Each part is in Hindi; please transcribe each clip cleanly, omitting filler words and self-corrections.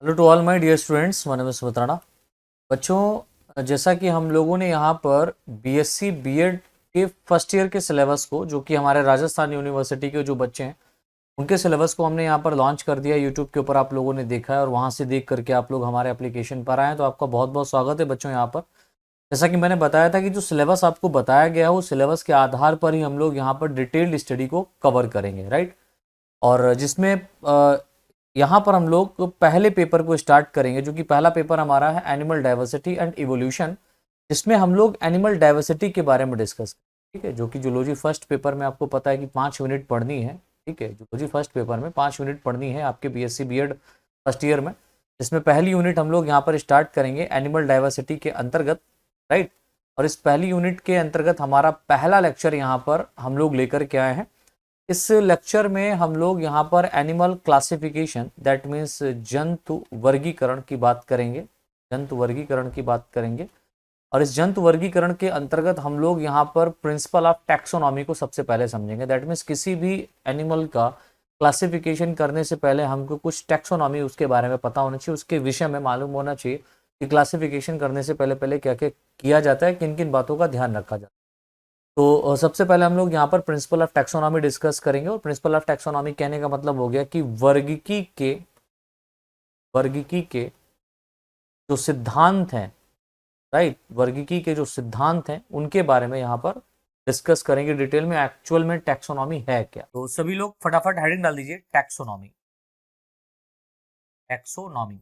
Hello to all my dear students, my name is Sumit. बच्चों, जैसा कि हम लोगों ने यहाँ पर बीएससी बीएड के फर्स्ट ईयर के सिलेबस को, जो कि हमारे राजस्थान यूनिवर्सिटी के जो बच्चे हैं उनके सिलेबस को हमने यहाँ पर लॉन्च कर दिया। यूट्यूब के ऊपर आप लोगों ने देखा है और वहाँ से देख करके आप लोग हमारे एप्लीकेशन पर आए हैं, तो आपका बहुत बहुत स्वागत है बच्चों यहाँ पर। जैसा कि मैंने बताया था कि जो सिलेबस आपको बताया गया है वो सिलेबस के आधार पर ही हम लोग यहाँ पर डिटेल्ड स्टडी को कवर करेंगे, राइट। और जिसमें यहाँ पर हम लोग पहले पेपर को स्टार्ट करेंगे, जो कि पहला पेपर हमारा है एनिमल डाइवर्सिटी एंड इवोल्यूशन, जिसमें हम लोग एनिमल डाइवर्सिटी के बारे में डिस्कस करेंगे, ठीक है। जो कि जूलॉजी फर्स्ट पेपर में आपको पता है कि 5 यूनिट पढ़नी है, ठीक है। जूलॉजी फर्स्ट पेपर में 5 यूनिट पढ़नी है आपके बीएससी बीएड फर्स्ट ईयर में, जिसमें पहली यूनिट हम लोग यहाँ पर स्टार्ट करेंगे एनिमल डाइवर्सिटी के अंतर्गत, राइट। और इस पहली यूनिट के अंतर्गत हमारा पहला लेक्चर यहाँ पर हम लोग लेकर के आए हैं। इस लेक्चर में हम लोग यहाँ पर एनिमल क्लासिफिकेशन, दैट मीन्स जंतु वर्गीकरण की बात करेंगे, जंतु वर्गीकरण की बात करेंगे। और इस जंतु वर्गीकरण के अंतर्गत हम लोग यहाँ पर प्रिंसिपल ऑफ टैक्सोनॉमी को सबसे पहले समझेंगे। दैट मीन्स किसी भी एनिमल का क्लासिफिकेशन करने से पहले हमको कुछ टैक्सोनॉमी उसके बारे में पता होना चाहिए, उसके विषय में मालूम होना चाहिए कि क्लासिफिकेशन करने से पहले पहले क्या क्या किया जाता है, किन किन बातों का ध्यान रखा जाता है। तो सबसे पहले हम लोग यहाँ पर प्रिंसिपल ऑफ टैक्सोनॉमी डिस्कस करेंगे। और प्रिंसिपल ऑफ टैक्सोनॉमी कहने का मतलब हो गया कि वर्गीकी के जो सिद्धांत हैं, राइट, वर्गीकी के जो सिद्धांत हैं उनके बारे में यहाँ पर डिस्कस करेंगे डिटेल में। एक्चुअल में टैक्सोनॉमी है क्या, तो सभी लोग फटाफट हेडिंग डाल दीजिए, टैक्सोनॉमी। टैक्सोनॉमी,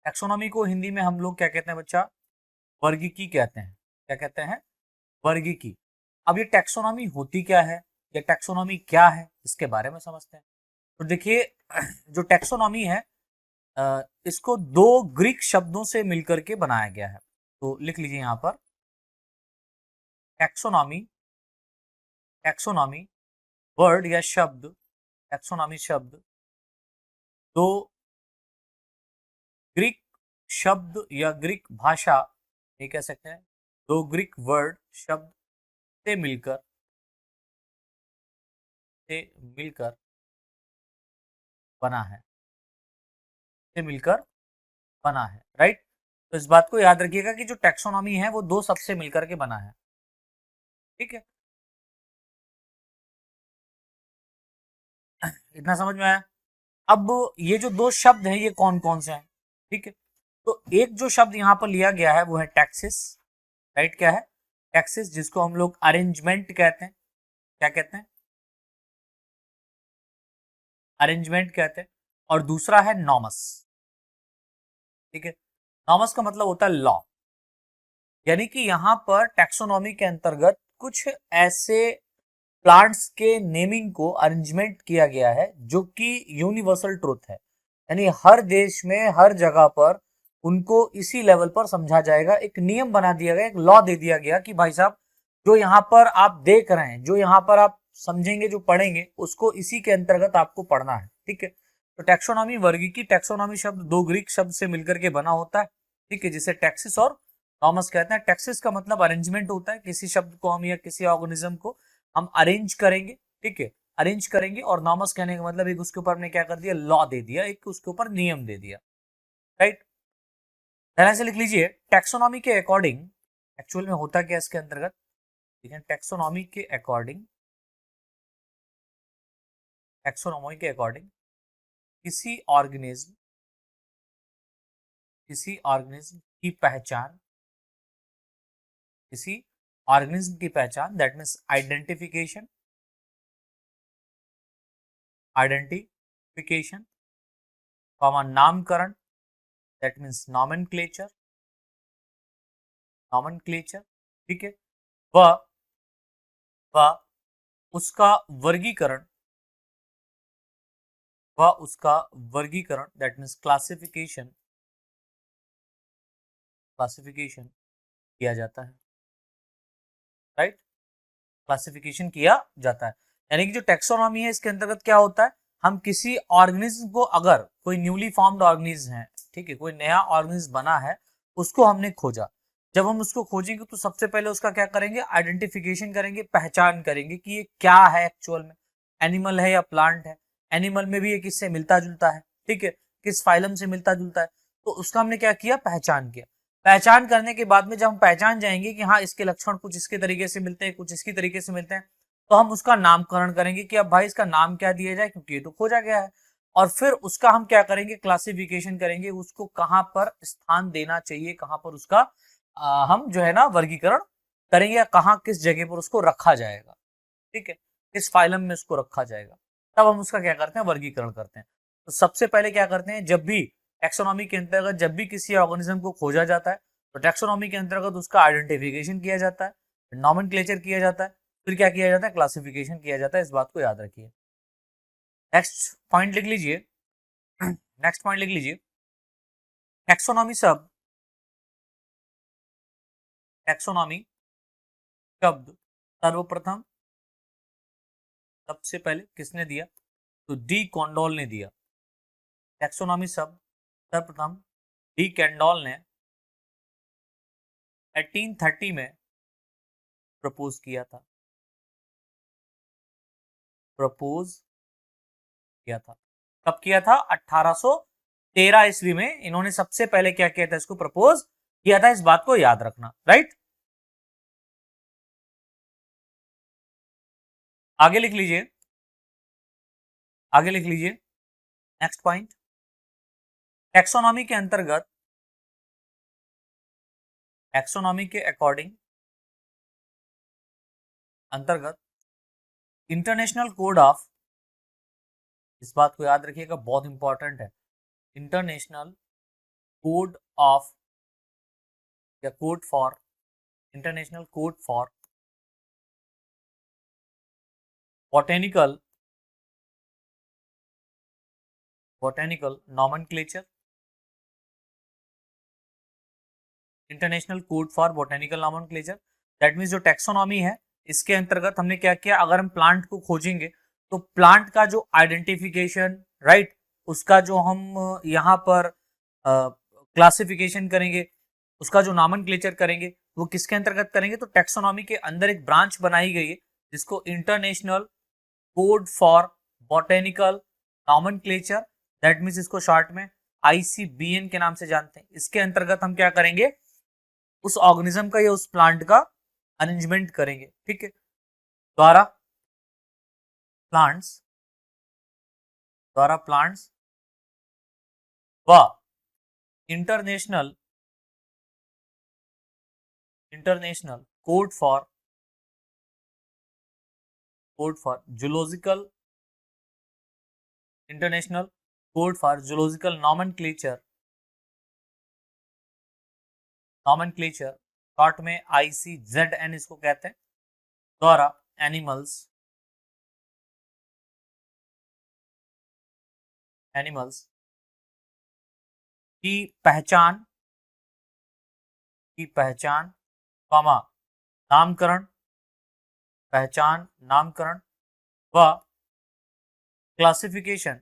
टैक्सोनॉमी को हिंदी में हम लोग क्या कहते हैं बच्चा? वर्गीकी कहते हैं। क्या कहते हैं? वर्गीकी। अब ये टैक्सोनॉमी होती क्या है, या टैक्सोनॉमी क्या है, इसके बारे में समझते हैं। तो देखिए, जो टैक्सोनॉमी है इसको दो ग्रीक शब्दों से मिलकर के बनाया गया है। तो लिख लीजिए यहाँ पर, टैक्सोनॉमी, टैक्सोनॉमी वर्ड या शब्द, टैक्सोनॉमी शब्द दो ग्रीक शब्द या ग्रीक भाषा, ये कह सकते हैं दो ग्रीक वर्ड शब्द से मिलकर बना है, से मिलकर बना है, राइट। तो इस बात को याद रखिएगा कि जो टैक्सोनॉमी है वो दो शब्द से मिलकर के बना है, ठीक है। इतना समझ में आया? अब ये जो दो शब्द हैं ये कौन कौन से हैं, ठीक है। तो एक जो शब्द यहाँ पर लिया गया है वो है टैक्सिस, राइट। क्या है? टैक्सिस, जिसको हम लोग अरेंजमेंट कहते हैं। क्या कहते हैं? अरेंजमेंट कहते हैं। और दूसरा है नॉमस, ठीक है। नॉमस का मतलब होता है लॉ, यानी कि यहाँ पर टैक्सोनॉमी के अंतर्गत कुछ ऐसे प्लांट्स के नेमिंग को अरेंजमेंट किया गया है जो कि यूनिवर्सल ट्रुथ है, यानी हर देश में हर जगह पर उनको इसी लेवल पर समझा जाएगा। एक नियम बना दिया गया, एक लॉ दे दिया गया कि भाई साहब जो यहाँ पर आप देख रहे हैं, जो यहाँ पर आप समझेंगे, जो पढ़ेंगे, उसको इसी के अंतर्गत आपको पढ़ना है, ठीक है। तो टैक्सोनॉमी, वर्गीकी, टैक्सोनॉमी शब्द दो ग्रीक शब्द से मिलकर के बना होता है, ठीक है, जिसे टैक्सिस और नॉमस कहते हैं। टैक्सिस का मतलब अरेंजमेंट होता है, किसी शब्द को हम या किसी ऑर्गेनिज्म को हम अरेंज करेंगे, ठीक है, अरेंज करेंगे। और नॉमस कहने का मतलब एक उसके ऊपर हमने क्या कर दिया, लॉ दे दिया, एक उसके ऊपर नियम दे दिया, राइट। ध्यान से लिख लीजिए, टैक्सोनॉमी के अकॉर्डिंग एक्चुअल में होता क्या इसके अंतर्गत, ठीक है। टैक्सोनॉमी के अकॉर्डिंग, टैक्सोनॉमी के अकॉर्डिंग किसी ऑर्गेनिज्म की पहचान, किसी ऑर्गेनिज्म की पहचान, दैट मीन्स आइडेंटिफिकेशन, आइडेंटिफिकेशन, नामकरण, दैट मीन्स नॉमेनक्लेचर, नॉमेनक्लेचर, ठीक है। वह उसका वर्गीकरण, दैट मीन्स क्लासिफिकेशन, क्लासिफिकेशन किया जाता है, राइट। क्लासिफिकेशन किया जाता है, यानी कि जो टैक्सोनॉमी है इसके अंतर्गत क्या होता है, हम किसी ऑर्गेनिज्म को, अगर कोई न्यूली फॉर्म्ड ऑर्गेनिज्म है, ठीक है, कोई नया ऑर्गेनिज्म बना है, उसको हमने खोजा। जब हम उसको खोजेंगे तो सबसे पहले उसका क्या करेंगे, आइडेंटिफिकेशन करेंगे, पहचान करेंगे कि ये क्या है एक्चुअल में, एनिमल है या प्लांट है। एनिमल में भी ये किससे मिलता जुलता है, ठीक है। किस फाइलम से मिलता जुलता है, तो उसका हमने क्या किया, पहचान किया। पहचान करने के बाद में जब हम पहचान जाएंगे कि हाँ इसके लक्षण कुछ इसके तरीके से मिलते हैं, कुछ इसकी तरीके से मिलते हैं, तो हम उसका नामकरण करेंगे कि अब भाई इसका नाम क्या दिया जाए, क्योंकि ये तो खोजा गया है। और फिर उसका हम क्या करेंगे, क्लासिफिकेशन करेंगे, उसको कहाँ पर स्थान देना चाहिए, कहाँ पर उसका हम जो है ना वर्गीकरण करेंगे, या कहाँ किस जगह पर उसको रखा जाएगा, ठीक है, किस फाइलम में उसको रखा जाएगा, तब हम उसका क्या करते हैं, वर्गीकरण करते हैं। तो सबसे पहले क्या करते हैं, जब भी टैक्सोनॉमी के अंतर्गत जब भी किसी ऑर्गेनिज्म को खोजा जाता है, तो टैक्सोनॉमी के अंतर्गत उसका आइडेंटिफिकेशन किया जाता है, नॉमेनक्लेचर किया जाता है, फिर क्या किया जाता है, क्लासिफिकेशन किया जाता है। इस बात को याद रखिए। नेक्स्ट पॉइंट लिख लीजिए, नेक्स्ट पॉइंट लिख लीजिए, टैक्सोनॉमी शब्द, टैक्सोनॉमी शब्द सर्वप्रथम सबसे पहले किसने दिया, तो डी कॉन्डोल ने दिया। टैक्सोनॉमी शब्द सर्वप्रथम डी कैंडोल ने 1830 में प्रपोज किया था, प्रपोज किया था। कब किया था, 1813 ईस्वी में इन्होंने सबसे पहले क्या किया था, इसको प्रपोज किया था। इस बात को याद रखना, राइट। आगे लिख लीजिए, आगे लिख लीजिए, नेक्स्ट पॉइंट, टैक्सोनॉमी के अंतर्गत, टैक्सोनॉमी के अकॉर्डिंग अंतर्गत इंटरनेशनल कोड ऑफ, इस बात को याद रखिएगा, बहुत इंपॉर्टेंट है, इंटरनेशनल कोड ऑफ या code for, international code for botanical, botanical nomenclature, international code for botanical nomenclature, that means जो टैक्सोनॉमी है इसके अंतर्गत हमने क्या किया, अगर हम प्लांट को खोजेंगे तो प्लांट का जो आइडेंटिफिकेशन, राइट, उसका जो हम यहाँ पर क्लासिफिकेशन करेंगे, उसका जो नॉमेनक्लेचर करेंगे, वो किसके अंतर्गत करेंगे, तो टैक्सोनॉमी के अंदर एक ब्रांच बनाई गई है जिसको international code for botanical nomenclature, that means इसको शॉर्ट में ICBN के नाम से जानते हैं। इसके अंतर्गत हम क्या करेंगे, उस ऑर्गेनिज्म का या उस प्लांट का अरेंजमेंट करेंगे, ठीक है, द्वारा प्लांट्स, द्वारा प्लांट्स व international, international code for, code for zoological, international code for zoological nomenclature, nomenclature short में ICZN इसको कहते हैं, द्वारा एनिमल्स, एनिमल्स की पहचान, की पहचान, कॉमा नामकरण, पहचान नामकरण व क्लासिफिकेशन,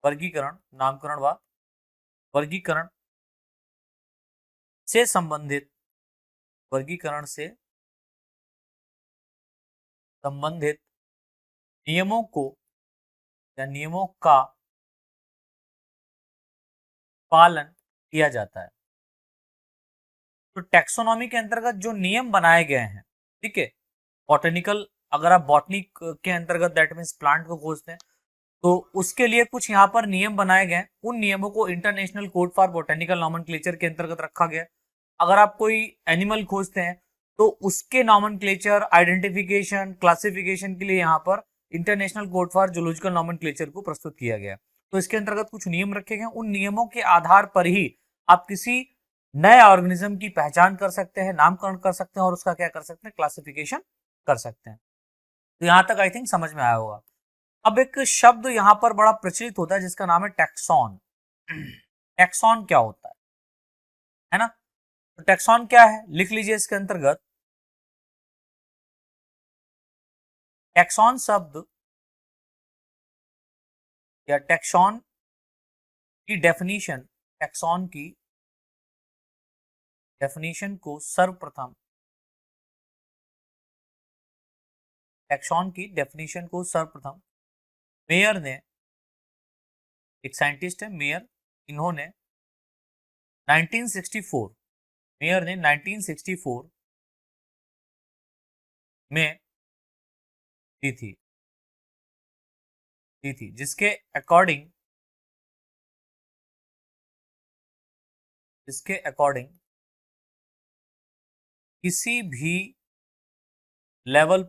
वर्गीकरण, नामकरण व वर्गीकरण से संबंधित, वर्गीकरण से संबंधित नियमों को या नियमों का पालन किया जाता है। तो टैक्सोनॉमी के अंतर्गत जो नियम बनाए गए हैं, ठीक है, बॉटेनिकल, अगर आप बॉटनी के अंतर्गत दैट मीन्स प्लांट को खोजते हैं, तो उसके लिए कुछ यहाँ पर नियम बनाए गए हैं, उन नियमों को international code for botanical nomenclature के अंतर्गत रखा गया। अगर आप कोई एनिमल खोजते हैं तो उसके नॉमेनक्लेचर, आइडेंटिफिकेशन, क्लासिफिकेशन के लिए यहाँ पर international code for zoological nomenclature को प्रस्तुत किया गया। तो इसके अंतर्गत कुछ नियम रखे गए, उन नियमों के आधार पर ही आप किसी नए ऑर्गेनिज्म की पहचान कर सकते हैं, नामकरण कर सकते हैं और उसका क्या कर सकते हैं, क्लासिफिकेशन कर सकते हैं। तो यहां तक आई थिंक समझ में आया होगा। अब एक शब्द यहां पर बड़ा प्रचलित होता है जिसका नाम है टैक्सॉन। टैक्सॉन क्या होता है ना, तो टैक्सॉन क्या है, लिख लीजिए इसके अंतर्गत, टैक्सॉन शब्द या टैक्सॉन की डेफिनेशन, टैक्सॉन की डेफिनेशन को सर्वप्रथम, टैक्सॉन की डेफिनेशन को सर्वप्रथम मेयर ने एक साइंटिस्ट है मेयर, इन्होंने 1964, मेयर ने 1964 में दी थी जिसके अकॉर्डिंग किसी भी लेवल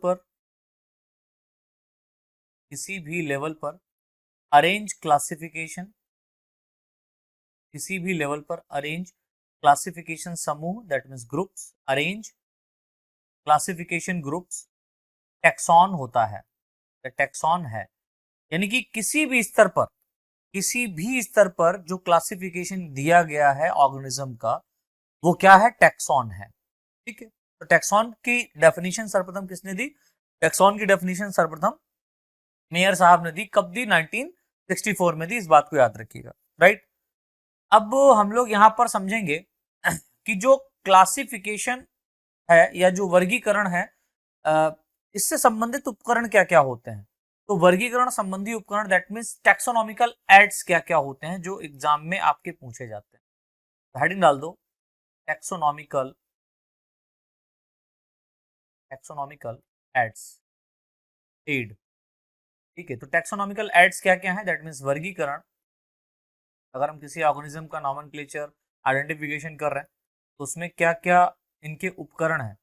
पर अरेंज क्लासिफिकेशन, किसी भी लेवल पर अरेंज क्लासिफिकेशन समूह, that means groups, arrange classification groups taxon होता है, टैक्सॉन है। यानी कि किसी भी स्तर पर जो क्लासिफिकेशन दिया गया है ऑर्गेनिज्म का, वो क्या है? टैक्सॉन है। ठीक है, तो टैक्सॉन की डेफिनेशन सर्वप्रथम किसने दी? टैक्सॉन की डेफिनेशन सर्वप्रथम मेयर साहब ने दी। कब दी? 1964 में दी, इस बात को याद रखिएगा। राइट, अब हम लोग यहां पर समझेंगे कि जो क्लासिफिकेशन है या जो वर्गीकरण है, इससे संबंधित उपकरण क्या क्या होते हैं। तो वर्गीकरण संबंधी उपकरण, दैट मीन्स टैक्सोनॉमिकल एड्स क्या क्या होते हैं जो एग्जाम में आपके पूछे जाते हैं। हेडिंग डाल दो, टैक्सोनॉमिकल एड्स, एड। ठीक है, तो टैक्सोनॉमिकल एड्स क्या क्या है? दैट मीन्स वर्गीकरण। अगर हम किसी ऑर्गेनिज्म का नॉमेनक्लेचर आइडेंटिफिकेशन कर रहे हैं तो उसमें क्या क्या इनके उपकरण हैं।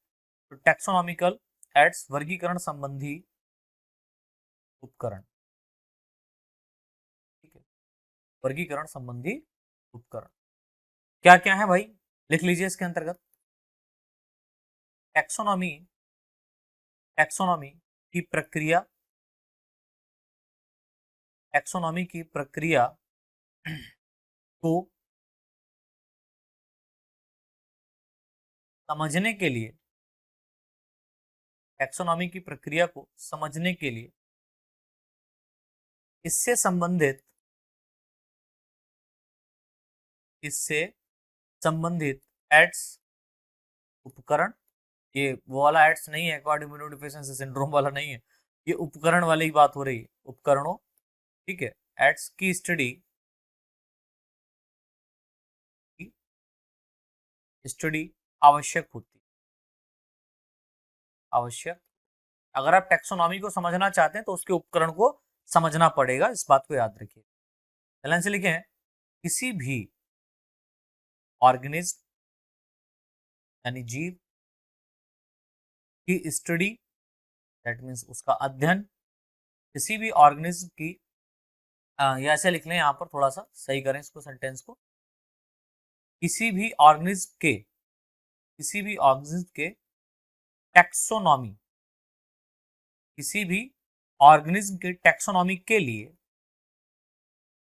तो टैक्सोनॉमिकल एड्स, वर्गीकरण संबंधी उपकरण। ठीक है, वर्गीकरण संबंधी उपकरण क्या क्या है भाई, लिख लीजिए इसके अंतर्गत। टैक्सोनॉमी की प्रक्रिया, टैक्सोनॉमी की प्रक्रिया को समझने के लिए, टैक्सोनॉमी की प्रक्रिया को समझने के लिए इससे संबंधित एड्स, उपकरण, ये वो वाला एड्स नहीं है, एक्वायर्ड इम्यूनोडेफिशिएंसी सिंड्रोम वाला नहीं है, ये उपकरण वाली ही बात हो रही है, उपकरणों। ठीक है, एड्स की स्टडी आवश्यक होती, आवश्यक। अगर आप टैक्सोनॉमी को समझना चाहते हैं तो उसके उपकरण को समझना पड़ेगा, इस बात को याद रखिए। हेलन से लिखे हैं, किसी भी ऑर्गेनिज्म यानी जीव की स्टडी, दैट मीन्स उसका अध्ययन, किसी भी ऑर्गेनिज्म की, ये ऐसे लिख लें, यहां पर थोड़ा सा सही करें इसको, सेंटेंस को। किसी भी ऑर्गेनिज्म के टैक्सोनॉमी, किसी भी ऑर्गेनिज्म के टैक्सोनॉमी के लिए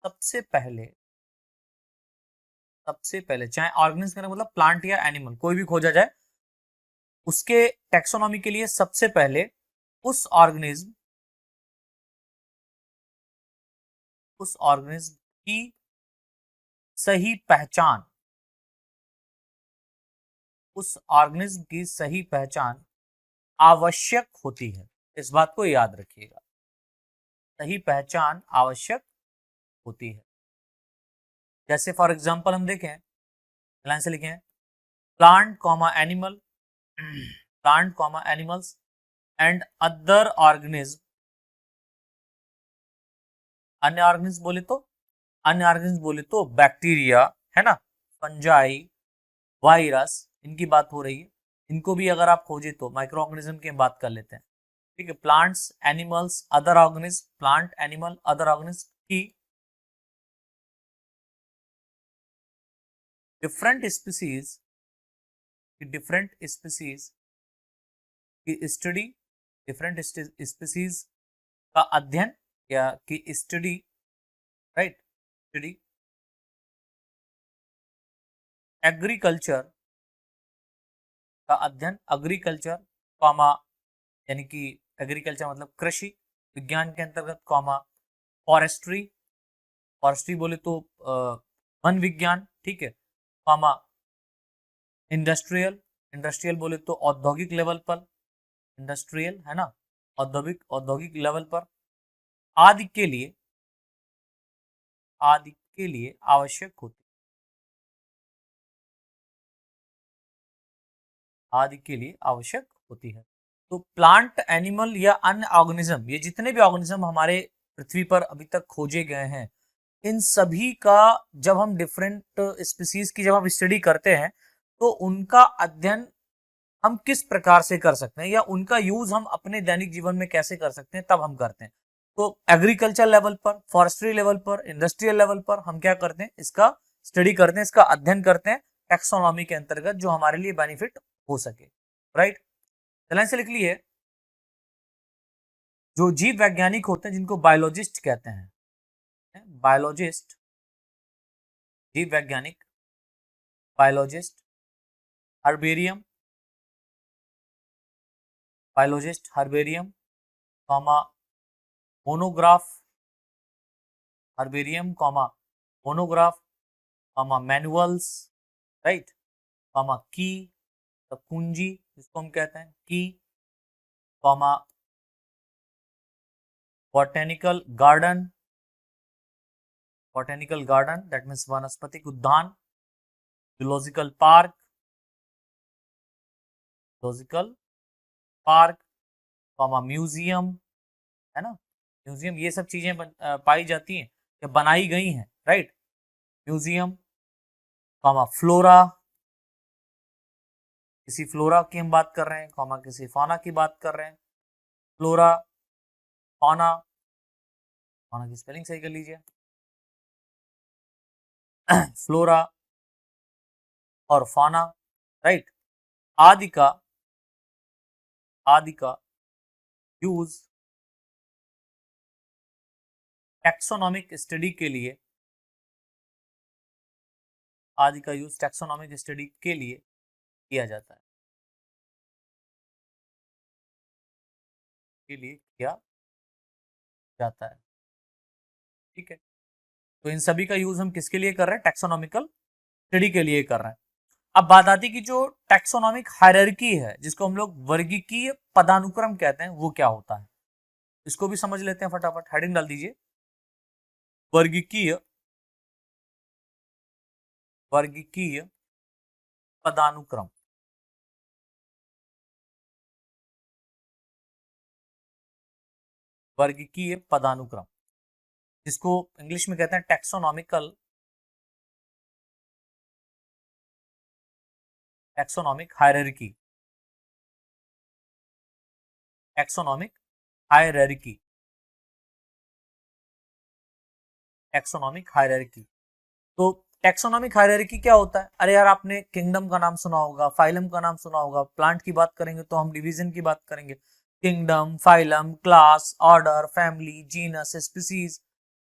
सबसे पहले चाहे ऑर्गेनिज्म का मतलब प्लांट या एनिमल कोई भी खोजा जाए, उसके टैक्सोनॉमी के लिए सबसे पहले उस ऑर्गेनिज्म की सही पहचान, उस ऑर्गेनिज्म की सही पहचान आवश्यक होती है। इस बात को याद रखिएगा, सही पहचान आवश्यक होती है। जैसे फॉर एग्जांपल हम देखें, लाइन से लिखें, plant comma animal, plant comma animals and other organism, अन्य ऑर्गेनिज्म बोले तो बैक्टीरिया है ना, फंजाई, वायरस, इनकी बात हो रही है। इनको भी अगर आप खोजे तो माइक्रो ऑर्गेनिज्म की बात कर लेते हैं। ठीक है, plants, animals, other organism, plant, animal, other organism की डिफरेंट स्पीसीज की स्टडी, डिफरेंट स्पीसीज का अध्ययन या की स्टडी, राइट, स्टडी। एग्रीकल्चर का अध्ययन, एग्रीकल्चर कॉमा, यानी कि एग्रीकल्चर मतलब कृषि विज्ञान के अंतर्गत, कॉमा फॉरेस्ट्री, फॉरेस्ट्री बोले तो वन विज्ञान, ठीक है, कॉमा इंडस्ट्रियल बोले तो औद्योगिक लेवल पर, इंडस्ट्रियल है ना, औद्योगिक लेवल पर, आदि के लिए आदि के लिए आवश्यक होती आदि के लिए आवश्यक होती है। तो प्लांट, एनिमल या अन्य ऑर्गेनिज्म, ये जितने भी ऑर्गेनिज्म हमारे पृथ्वी पर अभी तक खोजे गए हैं, इन सभी का जब हम डिफरेंट स्पीसीज की जब हम स्टडी करते हैं तो उनका अध्ययन हम किस प्रकार से कर सकते हैं या उनका यूज हम अपने दैनिक जीवन में कैसे कर सकते हैं, तब हम करते हैं। तो एग्रीकल्चर लेवल पर, फॉरेस्ट्री लेवल पर, इंडस्ट्रियल लेवल पर हम क्या करते हैं, इसका स्टडी करते हैं, इसका अध्ययन करते हैं टैक्सोनॉमी के अंतर्गत, जो हमारे लिए बेनिफिट हो सके। राइट, लाइन से लिख लिए, जो जीव वैज्ञानिक होते हैं जिनको बायोलॉजिस्ट कहते हैं, बायोलॉजिस्ट, जीव वैज्ञानिक, biologist, herbarium, biologist, herbarium, comma monograph, herbarium, comma monograph, comma manuals, right, comma की, कुंजी जिसको हम कहते हैं की, comma botanical garden, botanical garden that means वनस्पतिक उद्यान, zoological park, zoological park, comma museum, है ना, म्यूजियम, ये सब चीजें पाई जाती हैं या बनाई गई हैं, राइट, म्यूजियम, कॉमा फ्लोरा, किसी फ्लोरा की हम बात कर रहे हैं, कॉमा किसी फाना की बात कर रहे हैं, फ्लोरा, फाना, फाना की स्पेलिंग सही कर लीजिए, फ्लोरा और फाना, राइट, आदि का यूज टैक्सोनॉमिक स्टडी के लिए, आदि का यूज टैक्सोनॉमिक स्टडी के लिए किया जाता है, के लिए किया जाता है। ठीक है, तो इन सभी का यूज हम किसके लिए कर रहे हैं, टैक्सोनॉमिकल स्टडी के लिए कर रहे हैं। अब बात आती है कि जो टैक्सोनॉमिक हायरार्की है, जिसको हम लोग वर्गीकीय पदानुक्रम कहते हैं, वो क्या होता है, इसको भी समझ लेते हैं फटाफट, हेडिंग डाल दीजिए, वर्गीकीय पदानुक्रम, वर्गीकीय पदानुक्रम, जिसको इंग्लिश में कहते हैं taxonomic hierarchy, taxonomic hierarchy, taxonomic hierarchy. तो टैक्सोनॉमिक हायरार्की क्या होता है, अरे यार आपने किंगडम का नाम सुना होगा, फाइलम का नाम सुना होगा, प्लांट की बात करेंगे तो हम डिवीजन की बात करेंगे, kingdom, phylum, class, order, family, genus, species,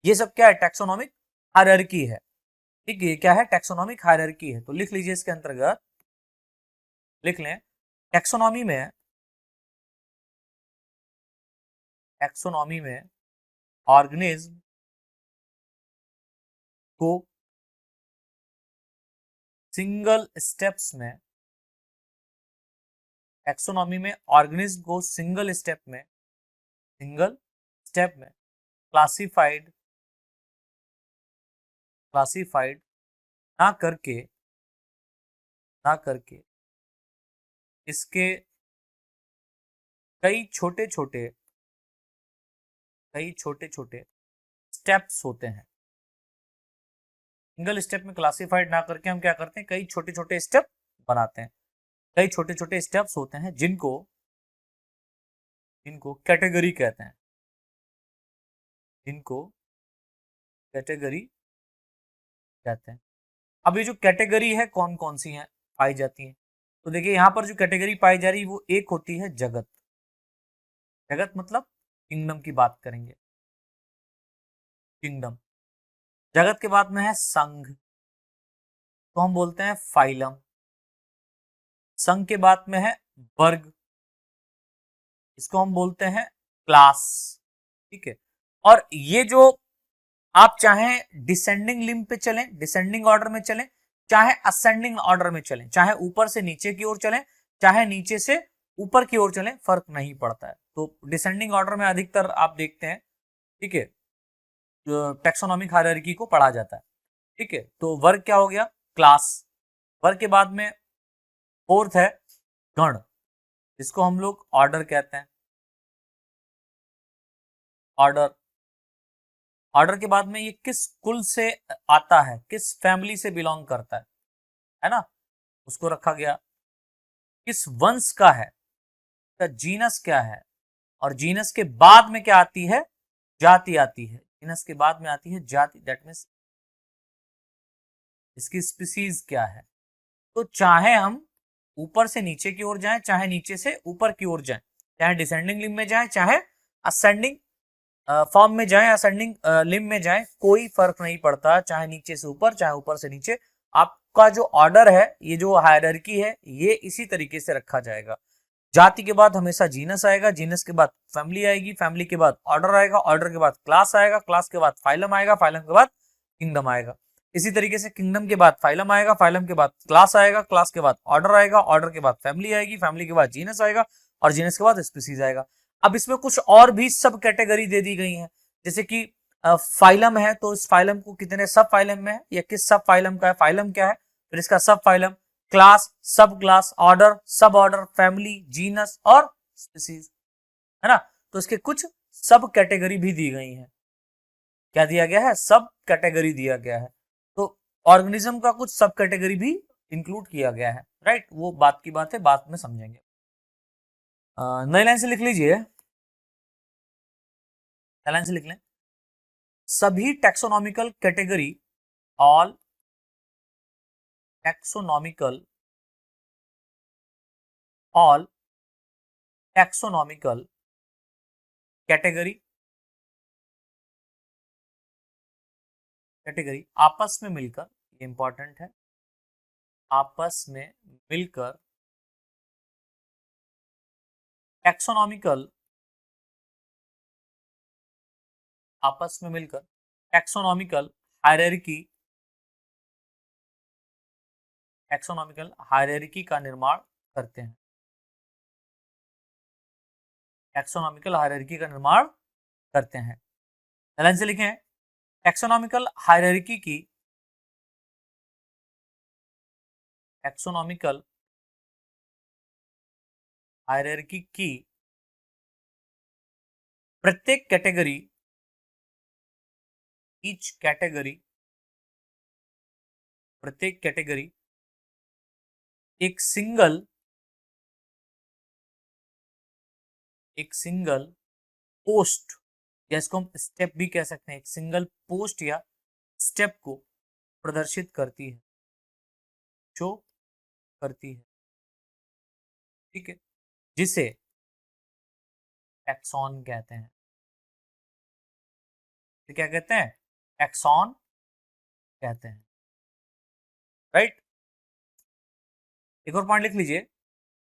ये सब क्या है, टैक्सोनॉमिक हायरार्की है। ठीक है, क्या है, टैक्सोनॉमिक हायरार्की है। तो लिख लीजिए इसके अंतर्गत, लिख लें, टैक्सोनॉमी में ऑर्गेनिज्म को सिंगल स्टेप्स में, टैक्सोनॉमी में ऑर्गेनिज्म को सिंगल स्टेप में क्लासिफाइड ना करके इसके कई छोटे छोटे स्टेप्स होते हैं। सिंगल स्टेप में क्लासिफाइड ना करके हम क्या करते हैं, कई छोटे छोटे स्टेप बनाते हैं, कई छोटे छोटे स्टेप्स होते हैं जिनको कैटेगरी कहते हैं, अब ये जो कैटेगरी है कौन कौन सी हैं पाई जाती हैं, तो देखिए यहाँ पर जो कैटेगरी पाई जा रही है वो एक होती है जगत, मतलब किंगडम की बात करेंगे, किंगडम, जगत के बाद में है संघ, तो हम बोलते हैं फाइलम, संघ के बाद में है वर्ग, इसको हम बोलते हैं क्लास। ठीक है, और ये जो आप चाहे डिसेंडिंग लिंब पे चलें, डिसेंडिंग ऑर्डर में चलें, चाहे असेंडिंग ऑर्डर में चलें, चाहे ऊपर से नीचे की ओर चलें, चाहे नीचे से ऊपर की ओर चलें, फर्क नहीं पड़ता है। तो डिसेंडिंग ऑर्डर में अधिकतर आप देखते हैं, ठीक है, टेक्सोनॉमिक हायरार्की को पढ़ा जाता है। ठीक है, तो वर्ग क्या हो गया? क्लास। वर्ग के बाद में फोर्थ है गण, जिसको हम लोग ऑर्डर कहते हैं। ऑर्डर। ऑर्डर के बाद में ये किस कुल से आता है, किस फैमिली से बिलोंग करता है ना, उसको रखा गया। किस वंश का है, का जीनस क्या है, और जीनस के बाद में क्या आती है? जाति आती है। जीनस के बाद में आती है जाति, दैट मीन्स इसकी स्पीसीज क्या है। तो चाहे हम ऊपर से नीचे की ओर जाएं, चाहे नीचे से ऊपर की ओर जाएं, चाहे डिसेंडिंग लिम्ब में जाएं, चाहे असेंडिंग फॉर्म में जाएं, असेंडिंग लिम्ब में जाएं, कोई फर्क नहीं पड़ता। चाहे नीचे से ऊपर, चाहे ऊपर से नीचे, आपका जो ऑर्डर है, ये जो हायरार्की है, ये इसी तरीके से रखा जाएगा। जाति के बाद हमेशा जीनस आएगा, जीनस के बाद फैमिली आएगी, फैमिली के बाद ऑर्डर आएगा, ऑर्डर के बाद क्लास आएगा, क्लास के बाद फाइलम आएगा, फाइलम के बाद किंगडम आएगा। इसी तरीके से किंगडम के बाद फाइलम आएगा, फाइलम के बाद क्लास आएगा, क्लास के बाद ऑर्डर आएगा, ऑर्डर के बाद फैमिली आएगी, फैमिली के बाद जीनस आएगा, और जीनस के बाद स्पीसीज आएगा। अब इसमें कुछ और भी सब कैटेगरी दे दी गई है, जैसे कि फाइलम है, तो इस फाइलम को कितने सब फाइलम में है, या किस सब फाइलम का है, फाइलम क्या है, फिर इसका सब फाइलम, क्लास, सब क्लास, ऑर्डर, सब ऑर्डर, फैमिली, जीनस और स्पीसीज, है ना। तो इसके कुछ सब कैटेगरी भी दी गई है। क्या दिया गया है? सब कैटेगरी दिया गया है। तो ऑर्गेनिज्म का कुछ सब कैटेगरी भी इंक्लूड किया गया है, राइट। वो बात की बात है, बाद में समझेंगे। नई लाइन से लिख लीजिए, नई लाइन से लिख लें। सभी taxonomical category, all taxonomical, all taxonomical category, category आपस में मिलकर, ये इंपॉर्टेंट है, आपस में मिलकर टैक्सोनॉमिकल, आपस में मिलकर टैक्सोनॉमिकल हायरार्की, टैक्सोनॉमिकल हायरार्की का निर्माण करते हैं। टैक्सोनॉमिकल हायरार्की का निर्माण करते हैं। लाइन से लिखें, टैक्सोनॉमिकल हायरार्की की, टैक्सोनॉमिकल हायरार्की की प्रत्येक कैटेगरी, ईच कैटेगरी, प्रत्येक कैटेगरी एक सिंगल पोस्ट, या इसको हम स्टेप भी कह सकते हैं, एक सिंगल पोस्ट या स्टेप को प्रदर्शित करती है, शो करती है। ठीक है, जिसे टैक्सॉन कहते हैं। तो क्या कहते हैं? टैक्सॉन कहते हैं, राइट। एक और पॉइंट लिख लीजिए,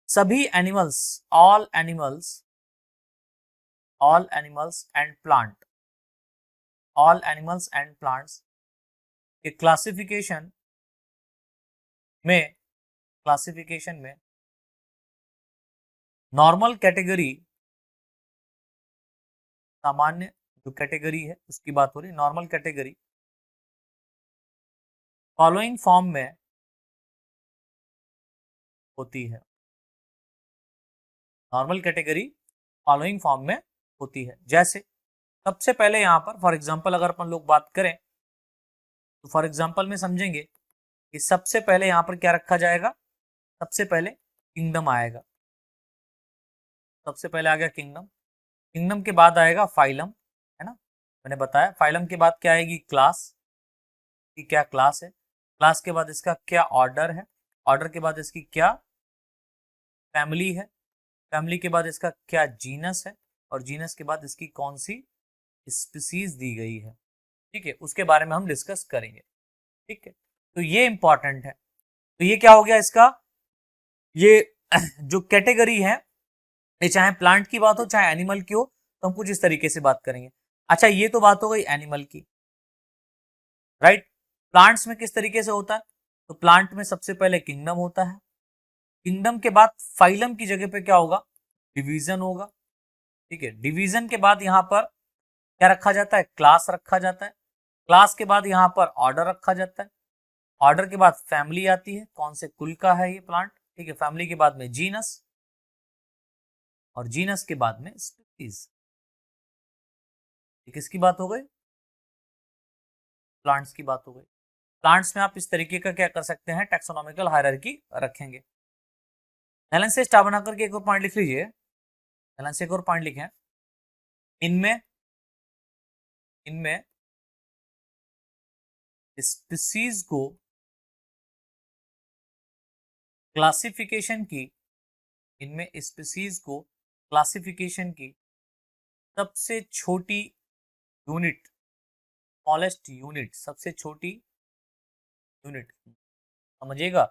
सभी animals, all animals, all animals and plant, all animals and plants के क्लासिफिकेशन में नॉर्मल कैटेगरी, सामान्य जो कैटेगरी है उसकी बात हो रही, नॉर्मल कैटेगरी फॉलोइंग फॉर्म में होती है। नॉर्मल कैटेगरी फॉलोइंग फॉर्म में होती है। जैसे सबसे पहले यहां पर फॉर एग्जांपल अगर अपन लोग बात करें, तो फॉर एग्जांपल में समझेंगे कि सबसे पहले यहां पर क्या रखा जाएगा, सबसे पहले किंगडम आएगा, सबसे पहले आ गया किंगडम, किंगडम के बाद आएगा फाइलम, है ना, मैंने बताया। फाइलम के बाद क्या आएगी? क्लास, की क्या क्लास है, क्लास के बाद इसका क्या ऑर्डर है, ऑर्डर के बाद इसकी क्या फैमिली है, फैमिली के बाद इसका क्या जीनस है, और जीनस के बाद इसकी कौन सी स्पीसीज दी गई है। ठीक है, उसके बारे में हम डिस्कस करेंगे। ठीक है, तो ये इंपॉर्टेंट है। तो ये क्या हो गया इसका, ये जो कैटेगरी है, ये चाहे प्लांट की बात हो चाहे एनिमल की हो, तो हम कुछ इस तरीके से बात करेंगे। अच्छा, ये तो बात हो गई एनिमल की, राइट। प्लांट्स में किस तरीके से होता है? तो प्लांट में सबसे पहले किंगडम होता है, किंगडम के बाद फाइलम की जगह पे क्या होगा? डिवीजन होगा। ठीक है, डिवीजन के बाद यहाँ पर क्या रखा जाता है, क्लास रखा जाता है। क्लास के बाद यहाँ पर ऑर्डर रखा जाता है। ऑर्डर के बाद फैमिली आती है, कौन से कुल का है ये प्लांट, ठीक है। फैमिली के बाद में जीनस, और जीनस के बाद में स्पीसीज। किसकी बात हो गई, प्लांट्स की बात हो गई। प्लांट्स में आप इस तरीके का क्या कर सकते हैं, टैक्सोनॉमिकल हायरार्की रखेंगे। हेलन से स्टार बना करके एक और पॉइंट लिख लीजिए। हेलन से एक और पॉइंट लिखें, इनमें इनमें स्पीसीज को क्लासिफिकेशन की, इनमें स्पीसीज को क्लासिफिकेशन की सबसे छोटी यूनिट, स्मॉलेस्ट यूनिट, सबसे छोटी यूनिट, समझिएगा।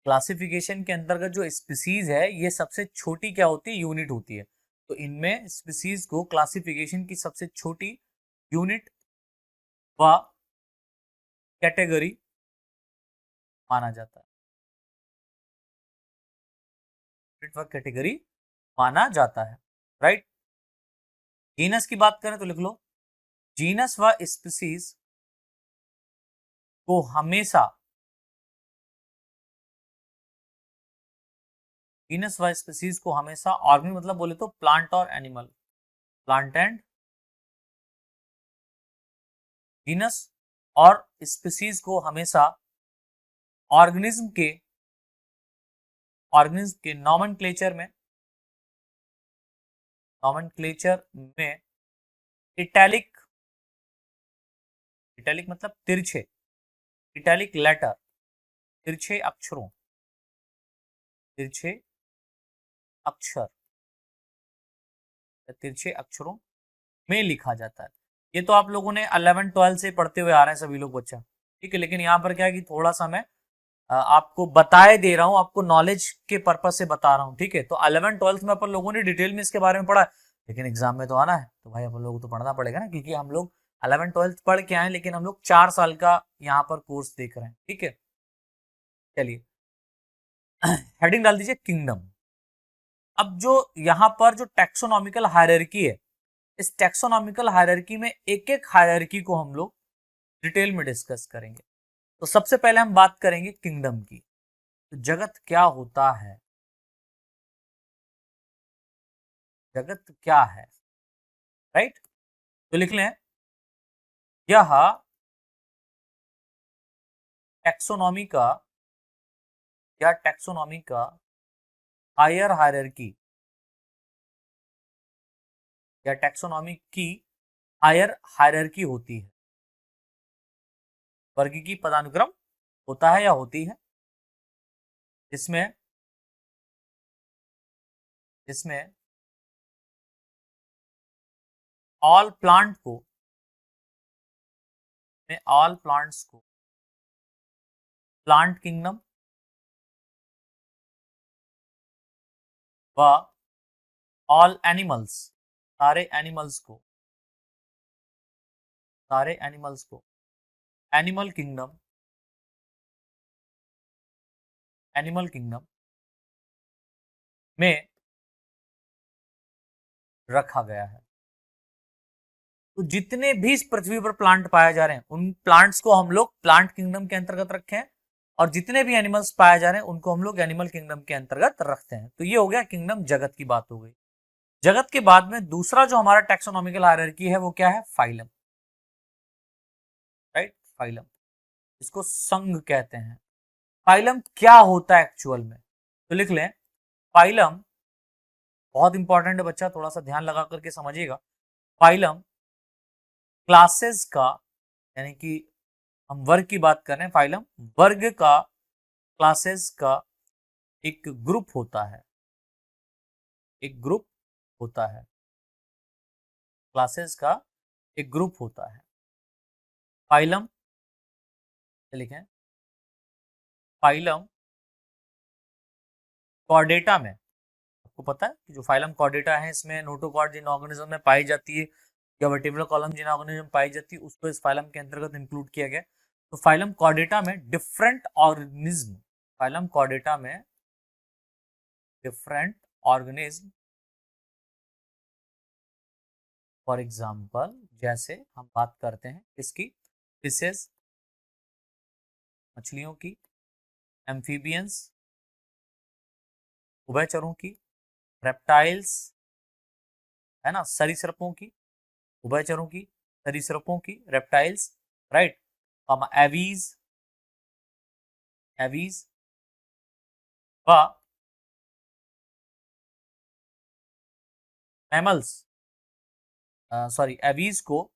क्लासिफिकेशन के अंतर्गत जो स्पीसीज है ये सबसे छोटी क्या होती है, यूनिट होती है। तो इनमें स्पीसीज को क्लासिफिकेशन की सबसे छोटी यूनिट व कैटेगरी माना जाता है, यूनिट व कैटेगरी माना जाता है, राइट। जीनस की बात करें तो लिख लो, जीनस व स्पीसीज को हमेशा, जीनस व स्पीसीज को हमेशा, ऑर्गेनिज्म मतलब बोले तो प्लांट और एनिमल, प्लांट एंड जीनस और स्पीसीज को हमेशा ऑर्गेनिज्म के नॉमेनक्लेचर में इटैलिक, इटैलिक मतलब तिरछे, इटैलिक लेटर, तिरछे अक्षरों, तिरछे अक्षर, तिरछे अक्षरों में लिखा जाता है। ये तो आप लोगों ने 11-12 से पढ़ते हुए आ रहे हैं सभी लोग बच्चा, ठीक है। लेकिन यहाँ पर क्या है कि थोड़ा सा मैं आपको बताए दे रहा हूँ, आपको नॉलेज के पर्पज से बता रहा हूँ, ठीक है। तो 11-12 में अपन लोगों ने डिटेल में इसके बारे में पढ़ा है, लेकिन एग्जाम में तो आना है तो भाई अपन लोगों को तो पढ़ना पड़ेगा ना, क्योंकि हम लोग 11-12 पढ़ के आए, लेकिन हम लोग 4 साल का यहाँ पर कोर्स देख रहे हैं, ठीक है। चलिए हेडिंग डाल दीजिए किंगडम। अब जो यहाँ पर जो टैक्सोनॉमिकल हायरार्की है, इस टैक्सोनॉमिकल हायरार्की में एक एक हायरार्की को हम लोग डिटेल में डिस्कस करेंगे। तो सबसे पहले हम बात करेंगे किंगडम की। तो जगत क्या होता है, जगत क्या है, राइट। तो लिख लें, यह टैक्सोनॉमी का, या टैक्सोनॉमी का हायर हायरार्की, या टैक्सोनॉमी की हायर हायरार्की होती है, वर्गीकी पदानुक्रम होता है या होती है, इसमें इसमें ऑल प्लांट को, में ऑल प्लांट्स को प्लांट किंगडम व ऑल एनिमल्स, सारे एनिमल्स को, सारे एनिमल्स को एनिमल किंगडम, एनिमल किंगडम में रखा गया है। तो जितने भी इस पृथ्वी पर प्लांट पाए जा रहे हैं, उन प्लांट्स को हम लोग प्लांट किंगडम के अंतर्गत रखे हैं, और जितने भी एनिमल्स पाए जा रहे हैं उनको हम लोग एनिमल किंगडम के अंतर्गत रखते हैं। तो ये हो गया किंगडम, जगत की बात हो गई। जगत के बाद में दूसरा जो हमारा टैक्सोनॉमिकल हायरार्की है वो क्या है, फाइलम, राइट। फाइलम, इसको संघ कहते हैं। फाइलम क्या होता है एक्चुअल में, तो लिख लें, फाइलम बहुत इंपॉर्टेंट है बच्चा, थोड़ा सा ध्यान लगा करके समझिएगा। फाइलम क्लासेस का, यानी कि हम वर्ग की बात कर रहे हैं, फाइलम वर्ग का, क्लासेस का एक ग्रुप होता है, एक ग्रुप होता है, क्लासेस का एक ग्रुप होता है। फाइलम लिखें, फाइलम कॉर्डेटा में, आपको पता है कि जो फाइलम कॉर्डेटा है इसमें नोटोकॉर्ड जिन ऑर्गेनिज्म में पाई जाती है, या वर्टिब्रल कॉलम जिन ऑर्गेनिज्म में पाई जाती है, उसको इस फाइलम के अंतर्गत इंक्लूड किया गया। तो फाइलम कॉर्डेटा में डिफरेंट ऑर्गेनिज्म, फाइलम कॉर्डेटा में डिफरेंट ऑर्गेनिज्म फॉर एग्जाम्पल जैसे हम बात करते हैं इसकी, फिशेस मछलियों की, एम्फीबियंस उभयचरों की, रेप्टाइल्स है ना सरीसृपों की, उभयचरों की, सरीसृपों की, रेप्टाइल्स, राइट, एवीज, एवीज व मैमल्स, सॉरी एवीज को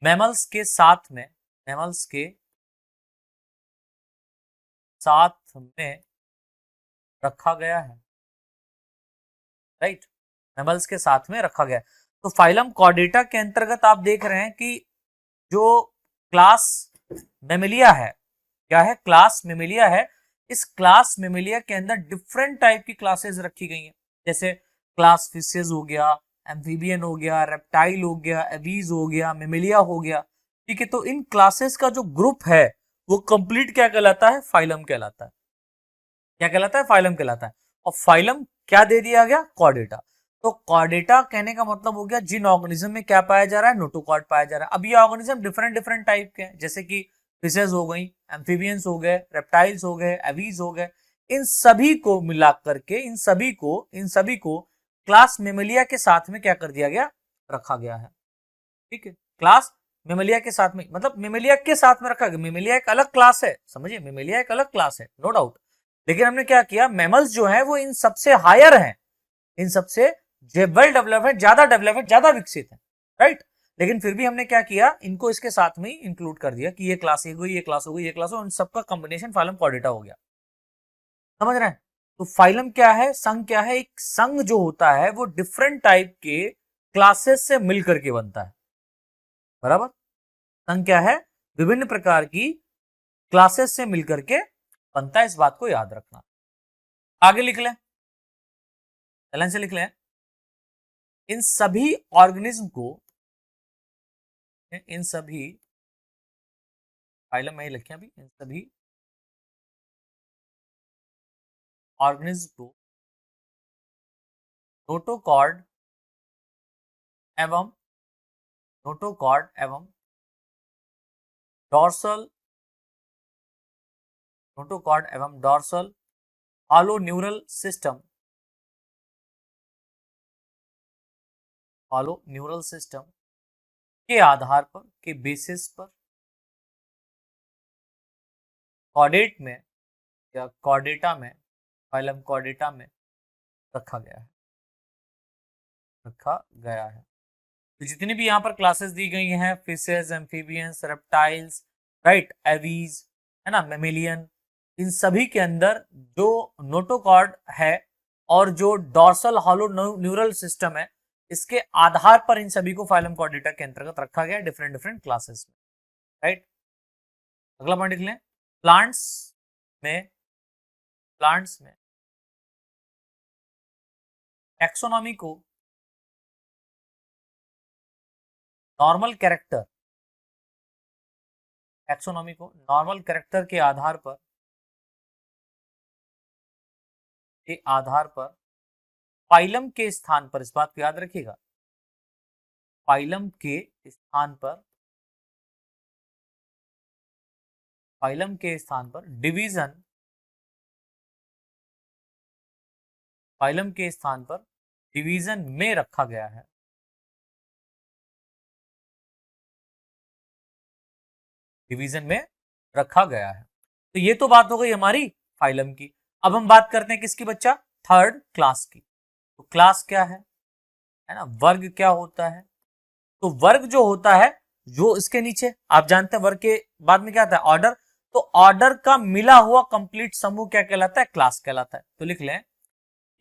मैमल्स के साथ में, मैमल्स के साथ में रखा गया है, राइट, मैमल्स के साथ में रखा गया है। तो फाइलम कॉर्डेटा के अंतर्गत आप देख रहे हैं कि जो क्लास मेमिलिया है, क्या है, क्लास मेमिलिया है, इस क्लास मेमिलिया के अंदर डिफरेंट टाइप की क्लासेस रखी गई हैं, जैसे क्लास फिशेस हो गया, एम्फीबियन हो गया, रेप्टाइल हो गया, एवीज हो गया, मेमिलिया हो गया, ठीक है। तो इन क्लासेस का जो ग्रुप है वो कंप्लीट क्या कहलाता है, फाइलम कहलाता है। क्या कहलाता है, फाइलम कहलाता है। और फाइलम क्या दे दिया गया, कॉर्डेटा। तो कॉर्डेटा कहने का मतलब हो गया जिन ऑर्गेनिज्म में क्या पाया जा रहा है, नोटोकॉर्ड पाया जा रहा है। अब ये ऑर्गेनिज्म डिफरेंट डिफरेंट टाइप के हैं, जैसे कि फिशेस हो गई, एम्फीबियंस हो गए, रेप्टाइल्स हो गए, एवीज हो गए, इन सभी को मिला करके इन सभी को क्लास मेमेलिया के साथ में क्या कर दिया गया, रखा गया है, ठीक है। क्लास मेमेलिया के साथ में, मतलब मेमेलिया के साथ में रखा गया। मेमेलिया एक अलग क्लास है, समझिए, मेमेलिया एक अलग क्लास है, नो डाउट। लेकिन हमने क्या किया, मैमल्स जो है वो इन सबसे हायर हैं, इन सबसे वेल डेवलप है, ज्यादा विकसित है, राइट। लेकिन फिर भी हमने क्या किया, इनको इसके साथ में इंक्लूड कर दिया कि ये क्लास हो गई, ये क्लास हो गई, ये क्लास हो, इन सबका कॉम्बिनेशन फाइलम कॉर्डेटा हो गया। समझ रहे हैं। तो फाइलम क्या है, संघ क्या है, एक संघ जो होता है वो डिफरेंट टाइप के क्लासेस से मिलकर के बनता है, बराबर। संघ क्या है, विभिन्न प्रकार की क्लासेस से मिलकर के बनता है, इस बात को याद रखना। आगे लिख लें, लाइन से लिख लें, इन सभी ऑर्गेनिज्म को, इन सभी फाइलम में ही लिखे अभी, इन सभी ऑर्गेनिज्म को नोटोकॉर्ड एवं डॉर्सल हॉलो न्यूरल सिस्टम के आधार पर, के बेसिस पर कॉर्डेट में या कॉर्डेटा में, फाइलम कॉर्डेटा में रखा गया है। तो जितनी भी यहाँ पर क्लासेस दी गई हैं, fishes, amphibians, reptiles, right, aves, है ना, मेमिलियन, इन सभी के अंदर जो नोटोकॉर्ड है और जो डॉर्सल हॉलो न्यूरल सिस्टम है, इसके आधार पर इन सभी को फाइलम कॉर्डेटा के अंतर्गत रखा गया डिफरेंट डिफरेंट क्लासेस में, राइट। अगला पॉइंट लिख लें, प्लांट्स में टैक्सोनॉमी को नॉर्मल कैरेक्टर के आधार पर फाइलम के स्थान पर, इस बात को याद रखिएगा, फाइलम के स्थान पर डिवीजन, फाइलम के स्थान पर डिवीजन में रखा गया है, डिवीजन में रखा गया है। तो ये तो बात हो गई हमारी फाइलम की। अब हम बात करते हैं किसकी बच्चा, थर्ड क्लास की। तो क्लास क्या है ना, वर्ग क्या होता है। तो वर्ग जो होता है, जो इसके नीचे आप जानते हैं, वर्ग के बाद में क्या आता है, ऑर्डर। तो ऑर्डर का मिला हुआ कंप्लीट समूह क्या कहलाता है, क्लास कहलाता है। तो लिख लें,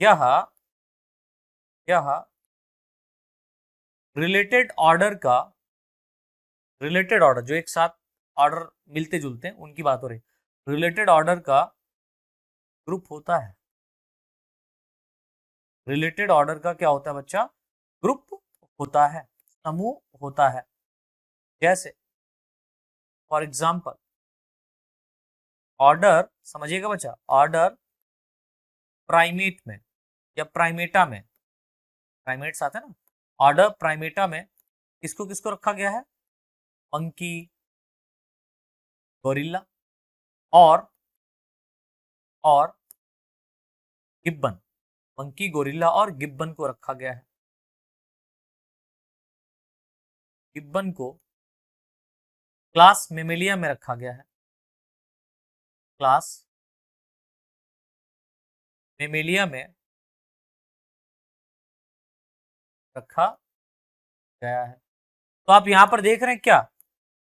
यह रिलेटेड ऑर्डर जो एक साथ ऑर्डर मिलते जुलते हैं उनकी बात हो रही, रिलेटेड ऑर्डर का ग्रुप होता है। रिलेटेड ऑर्डर का क्या होता है बच्चा, ग्रुप होता है, समूह होता है। जैसे फॉर एग्जाम्पल ऑर्डर, समझिएगा बच्चा, ऑर्डर प्राइमेट में या प्राइमेटा में, प्राइमेट्स आते हैं ना, ऑर्डर प्राइमेटा में किसको किसको रखा गया है, मंकी, गोरिल्ला और गिब्बन, मंकी, गोरिल्ला और गिब्बन को रखा गया है। गिब्बन को क्लास मेमेलिया में रखा गया है, क्लास मेमेलिया में रखा गया है। तो आप यहां पर देख रहे हैं क्या,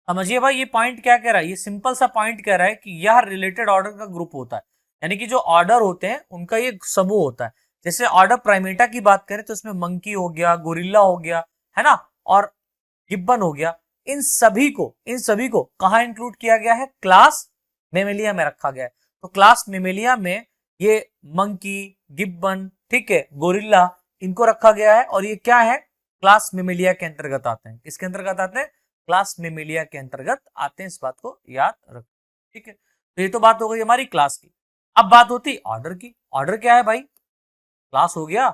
समझिए भाई ये पॉइंट क्या कह रहा है, ये सिंपल सा पॉइंट कह रहा है कि यह रिलेटेड ऑर्डर का ग्रुप होता है, यानी कि जो ऑर्डर होते हैं उनका ये समूह होता है। जैसे ऑर्डर प्राइमेटा की बात करें तो इसमें मंकी हो गया, गोरिल्ला हो गया, है ना, और गिब्बन हो गया। इन सभी को कहां इंक्लूड किया गया है, क्लास मेमेलिया में रखा गया है। तो क्लास मेमेलिया में ये मंकी, गिब्बन, ठीक है, गोरिल्ला, इनको रखा गया है और ये क्या है, क्लास मेमेलिया के अंतर्गत आते हैं। किसके अंतर्गत आते हैं, क्लास मेमेलिया के अंतर्गत आते हैं, इस बात को याद रखो, ठीक है। तो ये तो बात हो गई हमारी क्लास की। अब बात होती ऑर्डर की। ऑर्डर क्या है भाई, क्लास हो गया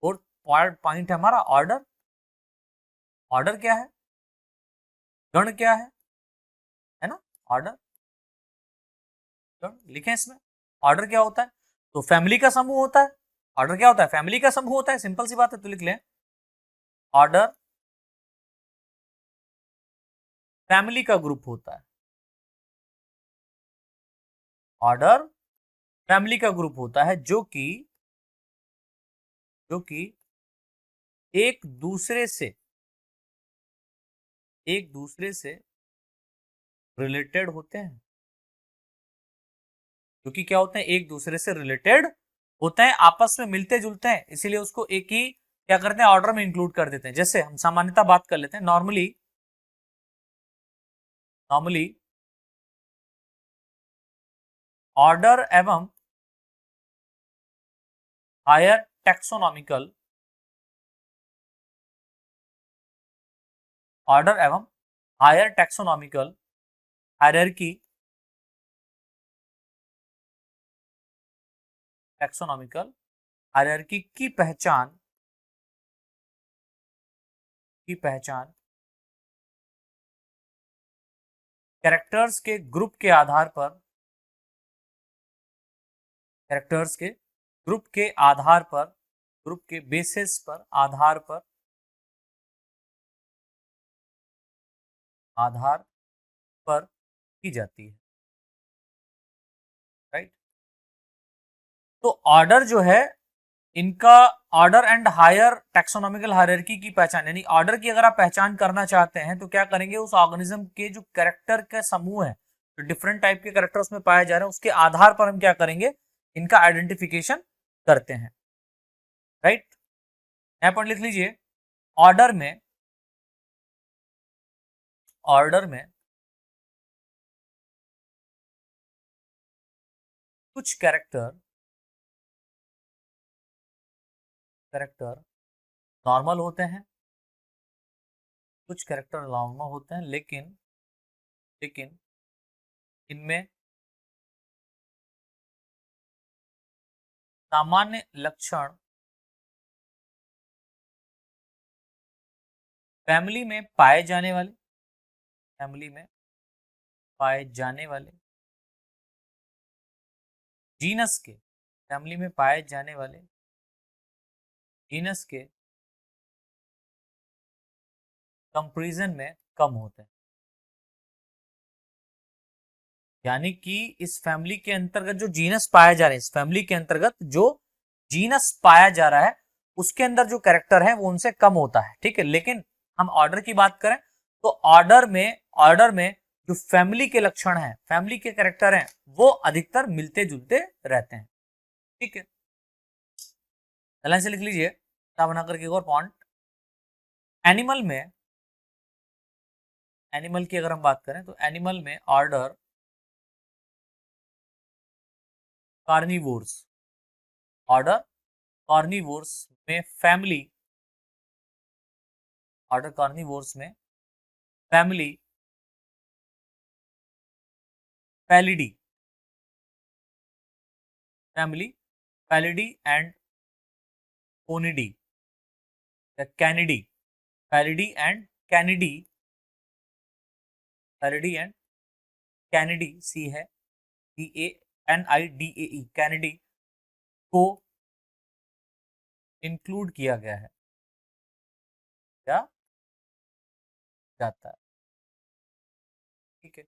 और पॉइंट है हमारा ऑर्डर। ऑर्डर क्या है, गण क्या है ना, ऑर्डर गण लिखें इसमें। ऑर्डर क्या होता है, तो फैमिली का समूह होता है। ऑर्डर क्या होता है, फैमिली का समूह होता है, सिंपल सी बात है, तो लिख लें ऑर्डर फैमिली का ग्रुप होता है। ऑर्डर फैमिली का ग्रुप होता है जो कि एक दूसरे से रिलेटेड होते हैं, क्योंकि क्या होते हैं, एक दूसरे से रिलेटेड होते हैं, आपस में मिलते जुलते हैं, इसीलिए उसको एक ही क्या करते हैं, ऑर्डर में इंक्लूड कर देते हैं। जैसे हम सामान्यतः बात कर लेते हैं, नॉर्मली ऑर्डर एवं हायर टैक्सोनॉमिकल, ऑर्डर एवं higher taxonomical hierarchy, taxonomical hierarchy की पहचान कैरेक्टर्स के ग्रुप के आधार पर, कैरेक्टर्स के ग्रुप के आधार पर, ग्रुप के बेसिस पर, आधार पर की जाती है, राइट। तो ऑर्डर जो है इनका, order and higher taxonomical hierarchy की पहचान, यानी ऑर्डर की अगर आप पहचान करना चाहते हैं तो क्या करेंगे, उस ऑर्गेनिज्म के जो कैरेक्टर का समूह है, जो डिफरेंट टाइप के कैरेक्टर उसमें पाए जा रहे हैं, उसके आधार पर हम क्या करेंगे, इनका आइडेंटिफिकेशन करते हैं, राइट। यहां पर लिख लीजिए ऑर्डर में कुछ कैरेक्टर नॉर्मल होते हैं, कुछ कैरेक्टर नॉर्मल होते हैं, लेकिन इनमें सामान्य लक्षण फैमिली में पाए जाने वाले जीनस के, फैमिली में पाए जाने वाले जीनस के कंपैरिजन में कम होते हैं। यानी कि इस फैमिली के अंतर्गत जो जीनस पाया जा रहा है, इस फैमिली के अंतर्गत जो जीनस पाया जा रहा है उसके अंदर जो कैरेक्टर है वो उनसे कम होता है, ठीक है। लेकिन हम ऑर्डर की बात करें तो ऑर्डर में जो फैमिली के लक्षण हैं, फैमिली के कैरेक्टर हैं, वो अधिकतर मिलते जुलते रहते हैं, ठीक है। लाइन से लिख लीजिए बना करके एक और पॉइंट, एनिमल की अगर हम बात करें तो एनिमल में ऑर्डर कार्निवोर्स, ऑर्डर कार्निवोर्स में फैमिली, ऑर्डर कार्निवोर्स में फैमिली पैलिडी, एंड ओनिडी, Canidae, Felidae and Canidae, Felidae and Canidae, सी है CANIDAE, कैनिडी को इंक्लूड किया गया है, क्या जाता है। ठीक है,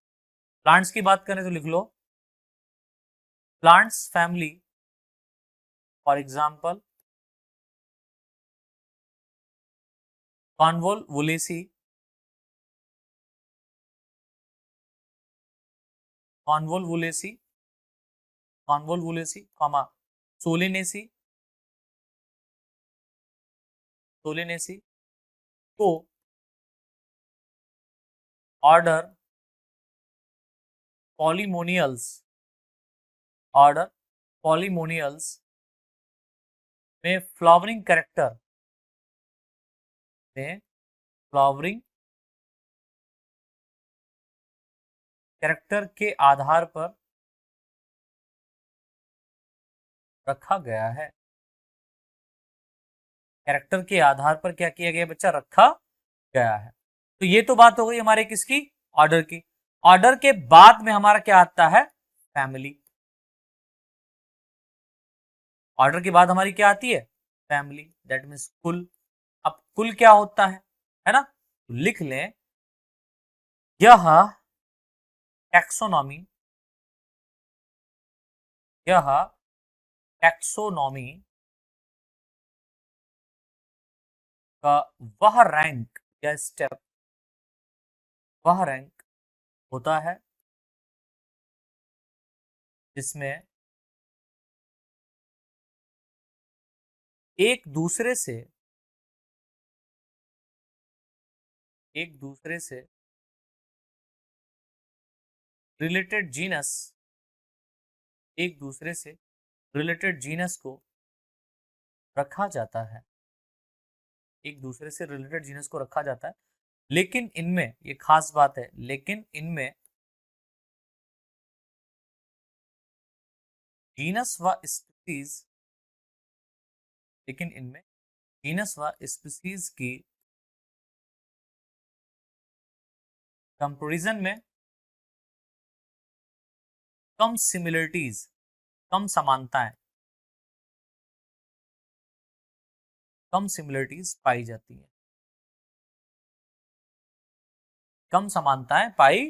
प्लांट्स की बात करें तो लिख लो plants family, for example Convolvulaceae, Convolvulaceae, Convolvulaceae, comma Solanaceae, Solanaceae को ऑर्डर पॉलीमोनियल्स, ऑर्डर पॉलीमोनियल्स में फ्लावरिंग कैरेक्टर, में फ्लावरिंग कैरेक्टर के आधार पर रखा गया है। कैरेक्टर के आधार पर क्या किया गया बच्चा, रखा गया है। तो ये तो बात हो गई हमारे किसकी, ऑर्डर की। ऑर्डर के बाद में हमारा क्या आता है, फैमिली। ऑर्डर के बाद हमारी क्या आती है, फैमिली, दैट मीन्स कुल। अब कुल क्या होता है ना, तो लिख लें यह टैक्सोनॉमी, यह टैक्सोनॉमी का वह रैंक या स्टेप, वह रैंक होता है जिसमें एक दूसरे से रिलेटेड जीनस, एक दूसरे से रिलेटेड जीनस को रखा जाता है, एक दूसरे से रिलेटेड जीनस को रखा जाता है। लेकिन इनमें, ये खास बात है, लेकिन इनमें जीनस व स्पीसीज, लेकिन इनमें जीनस व स्पीसीज की कंपैरिजन में कम सिमिलरिटीज, कम समानताएं, कम सिमिलरिटीज पाई जाती हैं, कम समानताएं पाई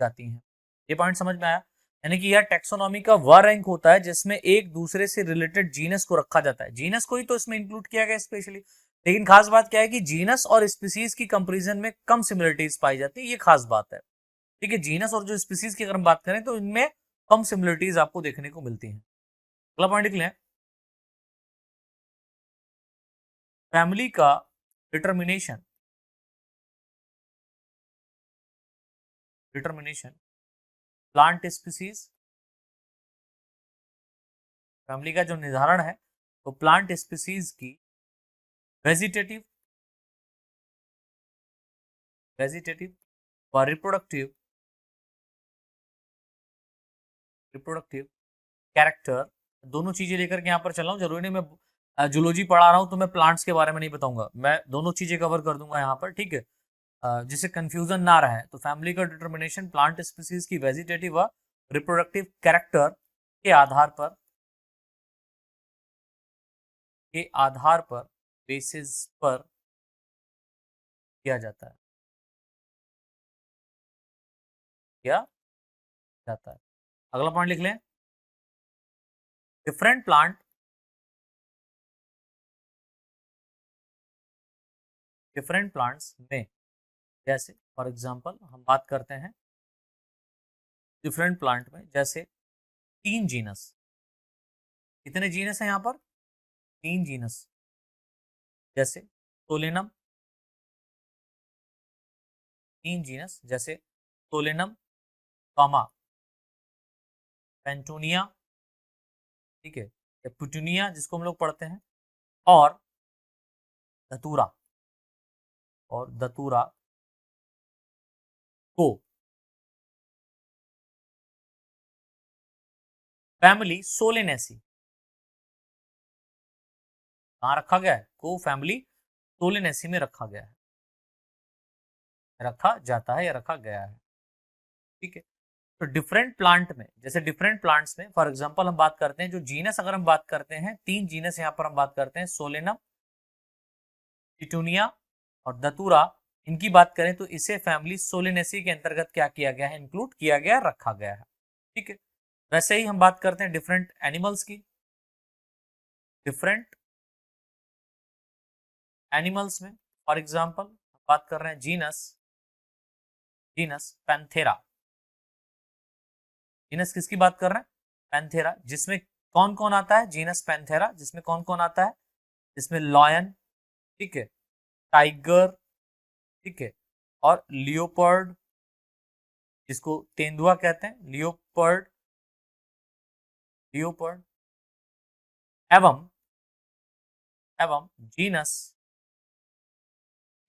जाती हैं। ये पॉइंट समझ में आया, यानी कि यह टैक्सोनॉमी का वह रैंक होता है जिसमें एक दूसरे से रिलेटेड जीनस को रखा जाता है। जीनस को ही तो इसमें इंक्लूड किया गया स्पेशली, लेकिन खास बात क्या है कि जीनस और स्पीसीज की कंपैरिजन में कम सिमिलरिटीज पाई जाती है, ये खास बात है। ठीक है, जीनस और जो स्पीसीज की अगर हम बात करें तो इनमें कम सिमिलरिटीज आपको देखने को मिलती हैं। अगला पॉइंट लिख लें, फैमिली का determination, determination plant species, family का जो निर्धारण है तो प्लांट स्पीसीज की वेजिटेटिव, वेजिटेटिव व रिप्रोडक्टिव, रिप्रोडक्टिव कैरेक्टर, दोनों चीजें लेकर के यहाँ पर चल रहा हूँ। जरूरी नहीं मैं जूलॉजी पढ़ा रहा हूँ तो मैं प्लांट्स के बारे में नहीं बताऊंगा, मैं दोनों चीजें कवर कर दूंगा यहाँ पर। ठीक है, जिससे कंफ्यूजन ना रहे। तो फैमिली का डिटर्मिनेशन प्लांट स्पीसीज की वेजिटेटिव व रिप्रोडक्टिव कैरेक्टर के आधार पर, के आधार पर, बेसिस पर किया जाता है, किया जाता है। अगला पॉइंट लिख लें, डिफरेंट प्लांट, डिफरेंट प्लांट्स में, जैसे फॉर एग्जांपल हम बात करते हैं डिफरेंट प्लांट में, जैसे 3 जीनस, कितने जीनस हैं यहाँ पर, 3 जीनस, जैसे सोलेनम, 3 जीनस जैसे सोलेनम, कॉमा पेंटूनिया, ठीक है, पुटूनिया जिसको हम लोग पढ़ते हैं, और धतूरा, और धतूरा को फैमिली सोलेनेसी, कहाँ रखा गया है, को फैमिली सोलेनेसी में रखा गया है, रखा जाता है या रखा गया है। ठीक है, तो डिफरेंट प्लांट में, जैसे डिफरेंट प्लांट्स में फॉर एग्जांपल हम बात करते हैं, जो जीनस अगर हम बात करते हैं, 3 जीनस यहाँ पर हम बात करते हैं, सोलेनम, पिटूनिया और दतूरा, इनकी बात करें तो इसे फैमिली सोलेनेसी के अंतर्गत क्या किया गया है, इंक्लूड किया गया, रखा गया है। ठीक है, वैसे ही हम बात करते हैं डिफरेंट एनिमल्स की। डिफरेंट एनिमल्स में फॉर एग्जांपल बात कर रहे हैं जीनस, जीनस पैंथेरा। जीनस किसकी बात कर रहे हैं, पैंथेरा, जिसमें कौन कौन आता है, जीनस पैंथेरा जिसमें कौन कौन आता है, जिसमें लॉयन, ठीक है, टाइगर, ठीक है, और लियोपर्ड, जिसको तेंदुआ कहते हैं, लियोपर्ड, लियोपर्ड, एवं एवं जीनस,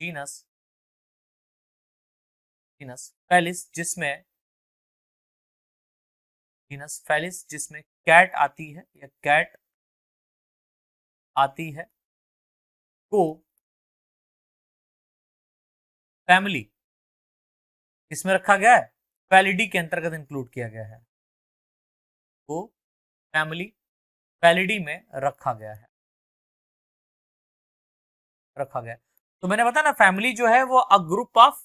जीनस, जीनस फेलिस, जिसमें जीनस फेलिस जिसमें कैट आती है या कैट आती है, को फैमिली किसमें रखा गया है, फैलिडी के अंतर्गत इंक्लूड किया गया है, को फैमिली फैलिडी में रखा गया है, रखा गया। तो मैंने बताया ना, फैमिली जो है वो अ ग्रुप ऑफ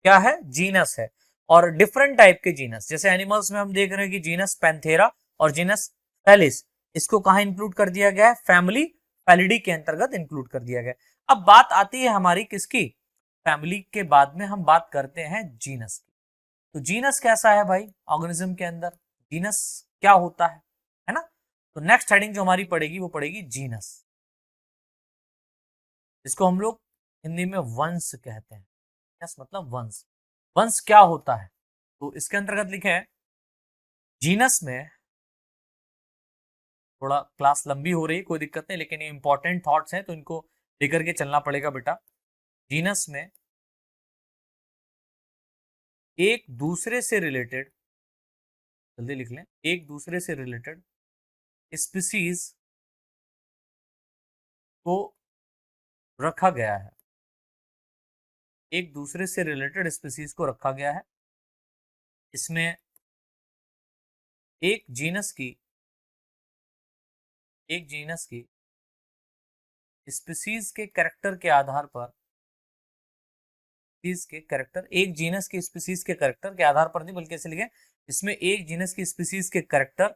क्या है, जीनस है, और डिफरेंट टाइप के जीनस, जैसे एनिमल्स में हम देख रहे हैं कि जीनस पैंथेरा और जीनस फेलिस, इसको कहां इंक्लूड कर दिया गया है, फैमिली फैलिडी के अंतर्गत इंक्लूड कर दिया गया। अब बात आती है हमारी किसकी, फैमिली के बाद में हम बात करते हैं जीनस की। तो जीनस कैसा है भाई, ऑर्गेनिज्म के अंदर जीनस क्या होता है ना। तो नेक्स्ट हेडिंग जो हमारी पड़ेगी वो पड़ेगी जीनस, जिसको हम लोग हिंदी में वंश कहते हैं। यस, मतलब वंश, वंश क्या होता है, तो इसके अंतर्गत लिखे हैं जीनस में, थोड़ा क्लास लंबी हो रही है कोई दिक्कत नहीं, लेकिन ये इंपॉर्टेंट थॉट्स हैं तो इनको लेकर के चलना पड़ेगा बेटा। जीनस में एक दूसरे से रिलेटेड, जल्दी लिख लें, एक दूसरे से रिलेटेड स्पीसीज को रखा गया है, एक दूसरे से रिलेटेड स्पीसीज को रखा गया है। इसमें एक जीनस की, एक जीनस की स्पीसीज के कैरेक्टर के आधार पर, के कैरेक्टर, एक जीनस की स्पीसीज के कैरेक्टर के आधार पर नहीं बल्कि ऐसे लिखे, इसमें एक जीनस की स्पीसीज के कैरेक्टर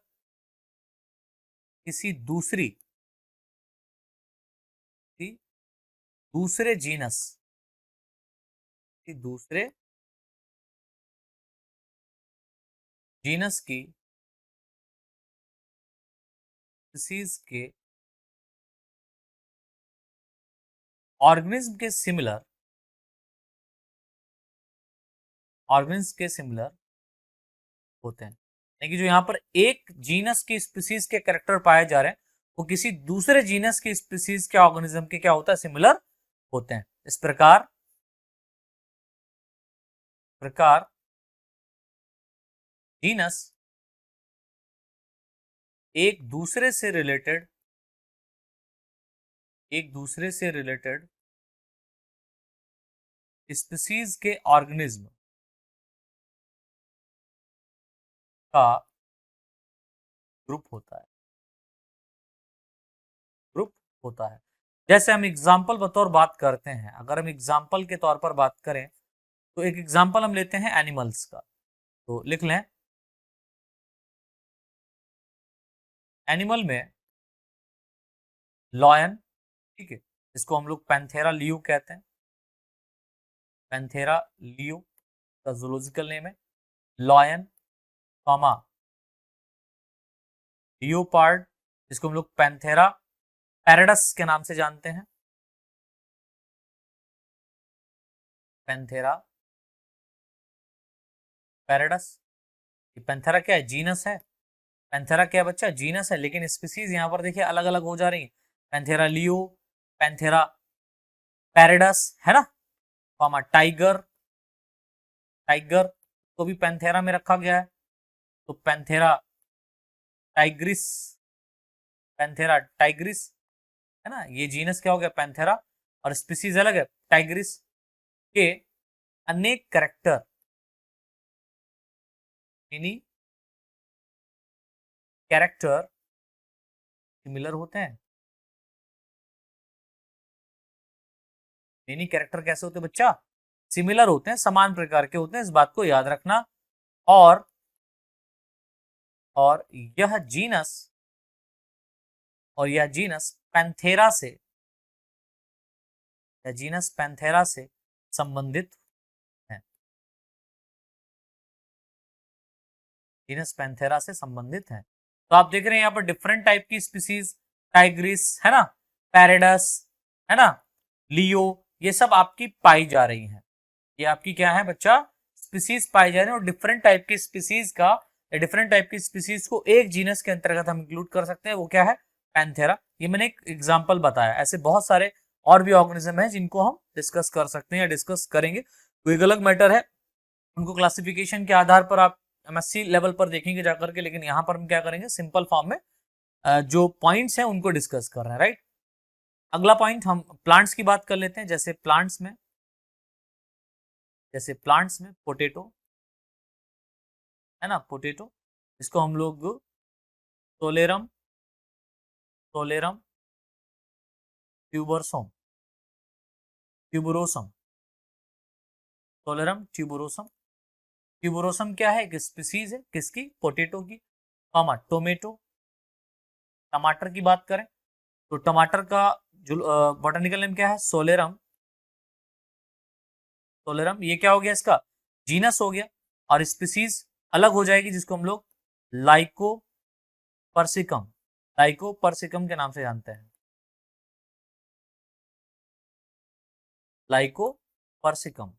किसी दूसरी, दूसरे जीनस, दूसरे जीनस की स्पीसीज के ऑर्गेनिज्म के सिमिलर, ऑर्गेनिज्म के सिमिलर होते हैं। यानी कि जो यहाँ पर एक जीनस की स्पीसीज के कैरेक्टर पाए जा रहे हैं वो किसी दूसरे जीनस की स्पीसीज के ऑर्गेनिज्म के क्या होता है, सिमिलर होते हैं। इस प्रकार प्रकार जीनस एक दूसरे से रिलेटेड, एक दूसरे से रिलेटेड स्पीसीज के ऑर्गेनिज्म का ग्रुप होता है, ग्रुप होता है। जैसे हम एग्जाम्पल बतौर बात करते हैं, अगर हम एग्जाम्पल के तौर पर बात करें तो एक एग्जाम्पल हम लेते हैं एनिमल्स का, तो लिख लें एनिमल में लॉयन, ठीक है, इसको हम लोग पैंथेरा लियो कहते हैं, पैंथेरा लियो का जूलॉजिकल नेम है, लॉयन, कॉमा लियोपार्ड, जिसको हम लोग पैंथेरा पैराडस के नाम से जानते हैं, पैंथेरा पैराडस। पैंथेरा क्या है, जीनस है, पैंथेरा क्या है बच्चा, जीनस है, लेकिन स्पीसीज यहाँ पर देखिए अलग अलग हो जा रही है, पैंथेरा लियो, पैंथेरा पैराडस, है ना, कॉमा टाइगर, टाइगर को भी पैंथेरा में रखा गया है, तो पैंथेरा टाइग्रिस, पैंथेरा टाइग्रिस, है ना, ये जीनस क्या हो गया, पैंथेरा और स्पीसीज अलग है। टाइग्रिस के अनेक कैरेक्टर यानी कैरेक्टर सिमिलर होते हैं। मेनी कैरेक्टर कैसे होते हैं बच्चा? सिमिलर होते हैं, समान प्रकार के होते हैं, इस बात को याद रखना। और यह जीनस पैंथेरा से, या जीनस पैंथेरा से संबंधित है। जीनस पैंथेरा से संबंधित है। तो आप देख रहे हैं यहाँ पर डिफरेंट टाइप की स्पीसीज, टाइग्रिस है ना, पैरेडस है ना, लियो, ये सब आपकी पाई जा रही हैं। ये आपकी क्या है बच्चा? स्पीसीज पाई जा रही है। और डिफरेंट टाइप की स्पीसीज का, डिफरेंट टाइप की स्पीसीज को एक जीनस के अंतर्गत हम इंक्लूड कर सकते हैं, वो क्या है? पैंथेरा। ये मैंने एक एग्जांपल बताया, ऐसे बहुत सारे और भी ऑर्गेनिज्म है जिनको हम डिस्कस कर सकते हैं या डिस्कस करेंगे, तो एक अलग मैटर है। उनको क्लासिफिकेशन के आधार पर आप एमएससी लेवल पर देखेंगे जाकर के, लेकिन यहाँ पर हम क्या करेंगे, सिंपल फॉर्म में जो पॉइंट्स हैं उनको डिस्कस कर रहे हैं, राइट। अगला पॉइंट हम प्लांट्स की बात कर लेते हैं। जैसे प्लांट्स में पोटैटो है ना, पोटैटो, इसको हम लोग सोलेरम ट्यूबरोसम सोलेरम ट्यूबरोसम क्या है? एक स्पीसीज है किसकी? पोटैटो की। टोमेटो, टमाटर की बात करें तो टमाटर का जो बॉटनिकल नेम क्या है? सोलेरम। ये क्या हो गया? इसका जीनस हो गया। और स्पीसीज अलग हो जाएगी जिसको हम लोग लाइकोपर्सिकम के नाम से जानते हैं। Lycopersicum,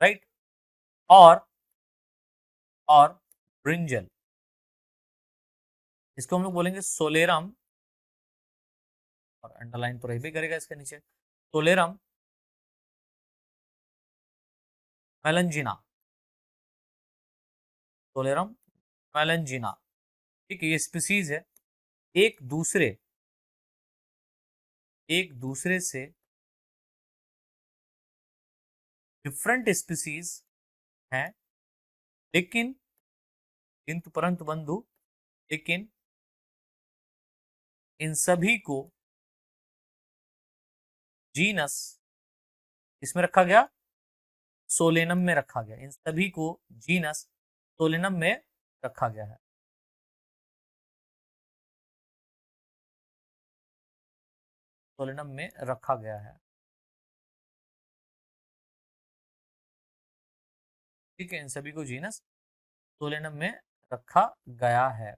right. और ब्रिंजल, इसको हम लोग बोलेंगे सोलेरम, और अंडरलाइन तो रह भी करेगा इसके नीचे, सोलेरम मेलंजिना, ठीक है। ये स्पीसीज है एक दूसरे से डिफरेंट स्पीसीज हैं, लेकिन किंतु परंतु बंधु, लेकिन इन सभी को जीनस इसमें रखा गया, सोलेनम में रखा गया। इन सभी को जीनस सोलेनम में रखा गया है। सोलेनम में रखा गया है, ठीक है। इन सभी को जीनस सोलेनम में रखा गया है,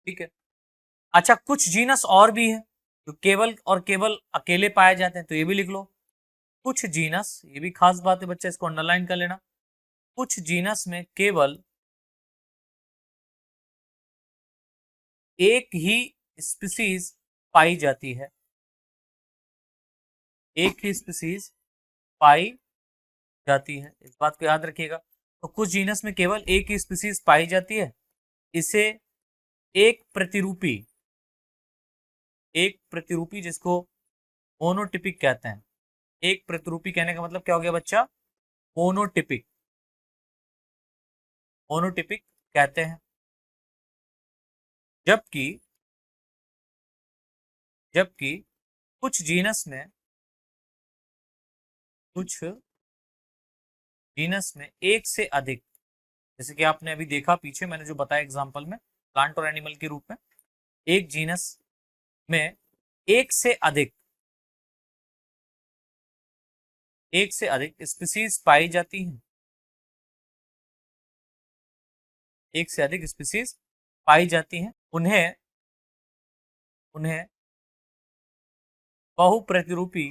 ठीक है। अच्छा, कुछ जीनस और भी है जो केवल अकेले पाए जाते हैं, तो ये भी लिख लो। कुछ जीनस, ये भी खास बात है बच्चा, इसको अंडरलाइन कर लेना। कुछ जीनस में केवल एक ही स्पीसीज पाई जाती है, एक ही स्पीसीज पाई जाती है, इस बात को याद रखिएगा। तो कुछ जीनस में केवल एक ही स्पीसीज पाई जाती है, इसे एक प्रतिरूपी जिसको मोनोटिपिक कहते हैं। एक प्रतिरूपी कहने का मतलब क्या हो गया बच्चा? मोनोटिपिक कहते हैं। जबकि कुछ जीनस में एक से अधिक, जैसे कि आपने अभी देखा पीछे मैंने जो बताया एग्जांपल में, प्लांट और एनिमल के रूप में, एक जीनस में एक से अधिक स्पीसीज पाई जाती हैं, एक से अधिक स्पीसीज पाई जाती हैं। उन्हें बहुप्रतिरूपी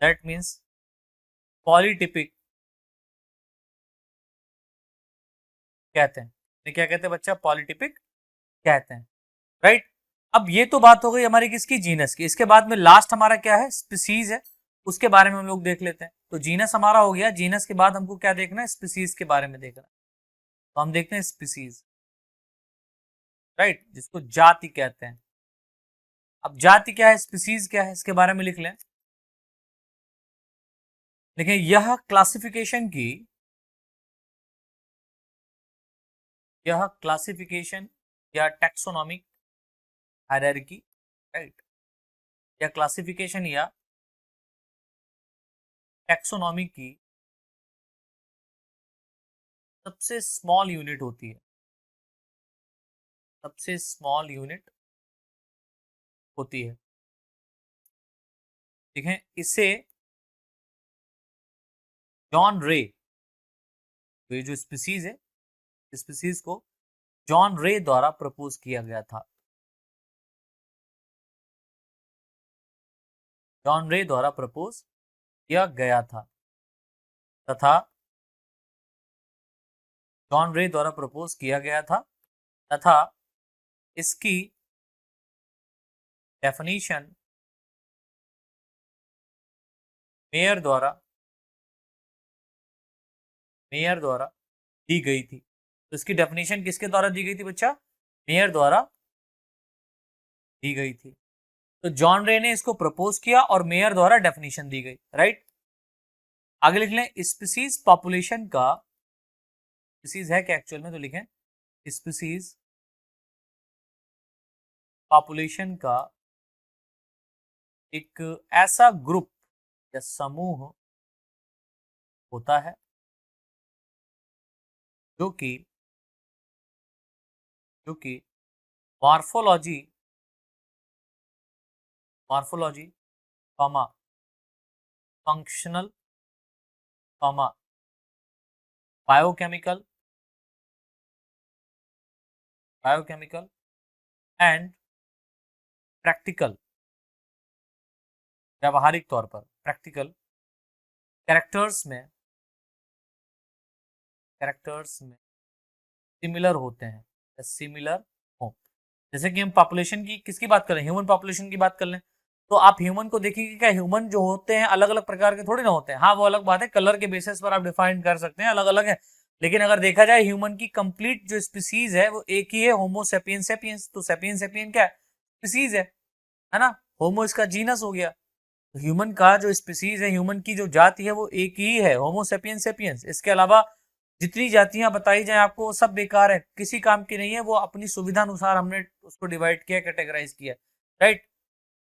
दैट मीन्स पॉलीटिपिक कहते हैं। क्या कहते हैं बच्चा? पॉलीटिपिक कहते हैं, राइट। अब ये तो बात हो गई हमारी किसकी? जीनस की। इसके बाद में लास्ट हमारा क्या है? स्पीसीज है, उसके बारे में हम लोग देख लेते हैं। तो जीनस हमारा हो गया, जीनस के बाद हमको क्या देखना है, स्पीसीज के बारे में देखना है। तो हम देखते हैं स्पीसीज, राइट, जिसको जाति कहते हैं। अब जाति क्या है, स्पीसीज क्या है, इसके बारे में लिख लें। देखिए यह क्लासिफिकेशन की, यह क्लासिफिकेशन या टैक्सोनॉमिक हायरार्की, राइट, या क्लासिफिकेशन या टैक्सोनॉमी की सबसे स्मॉल यूनिट होती है, सबसे स्मॉल यूनिट होती है। ठीक है, इसे जॉन रे, तो ये जो स्पीसीज है, स्पीसीज को जॉन रे द्वारा प्रपोज किया गया था, जॉन रे द्वारा प्रपोज किया गया था, तथा जॉन रे द्वारा प्रपोज किया गया था, तथा इसकी डेफिनेशन मेयर द्वारा दी गई थी। तो इसकी डेफिनेशन किसके द्वारा दी गई थी बच्चा, मेयर द्वारा दी गई थी। तो जॉन रे ने इसको प्रपोज किया और मेयर द्वारा डेफिनेशन दी गई, राइट। आगे लिख लें, स्पीसीज पॉपुलेशन का, स्पीसीज है क्या एक्चुअल में, तो लिखें स्पीसीज पॉपुलेशन का एक ऐसा ग्रुप या समूह होता है जो कि morphology comma functional comma biochemical and practical, व्यावहारिक तौर पर प्रैक्टिकल कैरेक्टर्स में सिमिलर होते हैं, सिमिलर हो। जैसे कि हम पॉपुलेशन की किसकी बात करें, ह्यूमन पॉपुलेशन की बात कर लें, तो आप ह्यूमन को देखिए क्या ह्यूमन जो होते हैं अलग अलग प्रकार के थोड़ी ना होते हैं। हाँ वो अलग बात है, कलर के बेसिस पर आप डिफाइन कर सकते हैं, अलग अलग है, लेकिन अगर देखा जाए ह्यूमन की कंप्लीट जो स्पीसीज है वो एक ही है, होमो सेपियन सेपियंस। तो सेपियन सेपियन क्या है, स्पीसीज है ना, होमो इसका जीनस हो गया। तो ह्यूमन का जो स्पीसीज है, ह्यूमन की जो जाति है वो एक ही है, होमो सेपियन सेपियंस। इसके अलावा जितनी जातियां बताई जाए आपको वो सब बेकार है, किसी काम की नहीं है, वो अपनी सुविधा अनुसार हमने उसको डिवाइड किया, कैटेगराइज किया, राइट।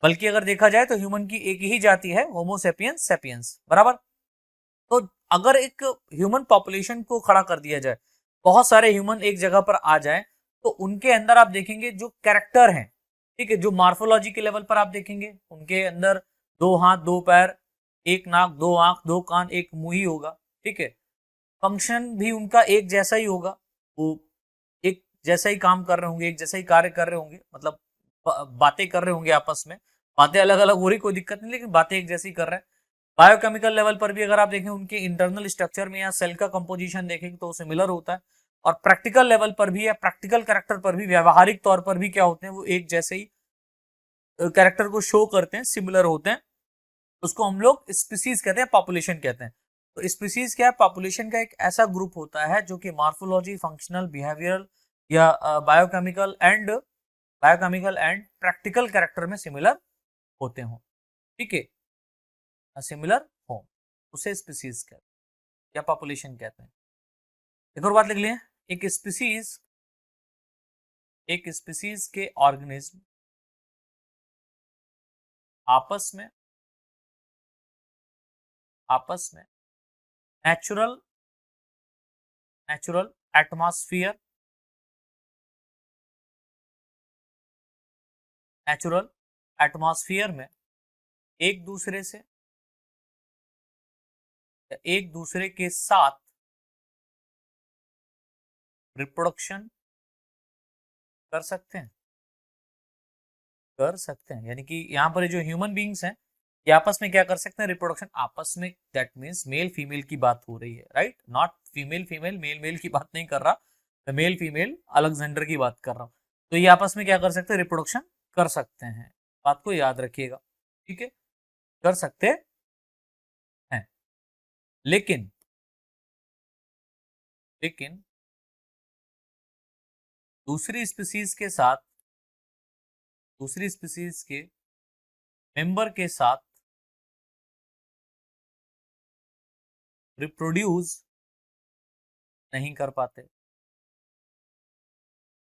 बल्कि अगर देखा जाए तो ह्यूमन की एक ही जाति है, होमो सेपियंस सेपियंस, बराबर। तो अगर एक ह्यूमन पॉपुलेशन को खड़ा कर दिया जाए, बहुत सारे ह्यूमन एक जगह पर आ जाए, तो उनके अंदर आप देखेंगे जो कैरेक्टर हैं, ठीक है, जो मार्फोलॉजी के लेवल पर आप देखेंगे उनके अंदर 2 हाथ 2 पैर, 1 नाक 2 आंख 2 कान 1 मुंह ही होगा, ठीक है। फंक्शन भी उनका एक जैसा ही होगा, वो एक जैसा ही काम कर रहे होंगे, एक जैसा ही कार्य कर रहे होंगे, मतलब बातें कर रहे होंगे आपस में, बातें अलग अलग हो रही कोई दिक्कत नहीं, लेकिन बातें एक जैसी कर रहे हैं। बायोकेमिकल लेवल पर भी अगर आप देखें उनके इंटरनल स्ट्रक्चर में या सेल का कंपोजिशन देखेंगे तो सिमिलर होता है। और प्रैक्टिकल लेवल पर भी या प्रैक्टिकल कैरेक्टर पर भी, व्यावहारिक तौर पर भी क्या होते हैं, वो एक जैसे ही कैरेक्टर को शो करते हैं, सिमिलर होते हैं। उसको हम लोग स्पीसीज कहते हैं, पॉपुलेशन कहते हैं। तो स्पीसीज क्या है, पॉपुलेशन का एक ऐसा ग्रुप होता है जो कि मॉर्फोलॉजी, फंक्शनल, बिहेवियरल या बायोकेमिकल एंड प्रैक्टिकल कैरेक्टर में सिमिलर होते हो, ठीक है, सिमिलर हो, उसे स्पीसीज कहते हैं या पॉपुलेशन कहते हैं। एक और बात लिख लिए, एक स्पीसीज के ऑर्गेनिज्म आपस में नेचुरल एटमॉस्फेयर में एक दूसरे के साथ रिप्रोडक्शन कर सकते हैं, यानी कि यहाँ पर जो ह्यूमन बींग्स हैं ये आपस में क्या कर सकते हैं, रिप्रोडक्शन आपस में, दैट मीन्स मेल फीमेल की बात हो रही है, right, not female female, male male की बात नहीं कर रहा, मैं मेल फीमेल अलग जेंडर की बात कर रहा हूँ। तो ये आपस में क्या कर सकते हैं, रिप्रोडक्शन कर सकते हैं, बात को याद रखिएगा, ठीक है, कर सकते हैं। लेकिन दूसरी स्पीसीज के मेंबर के साथ रिप्रोड्यूस नहीं कर पाते,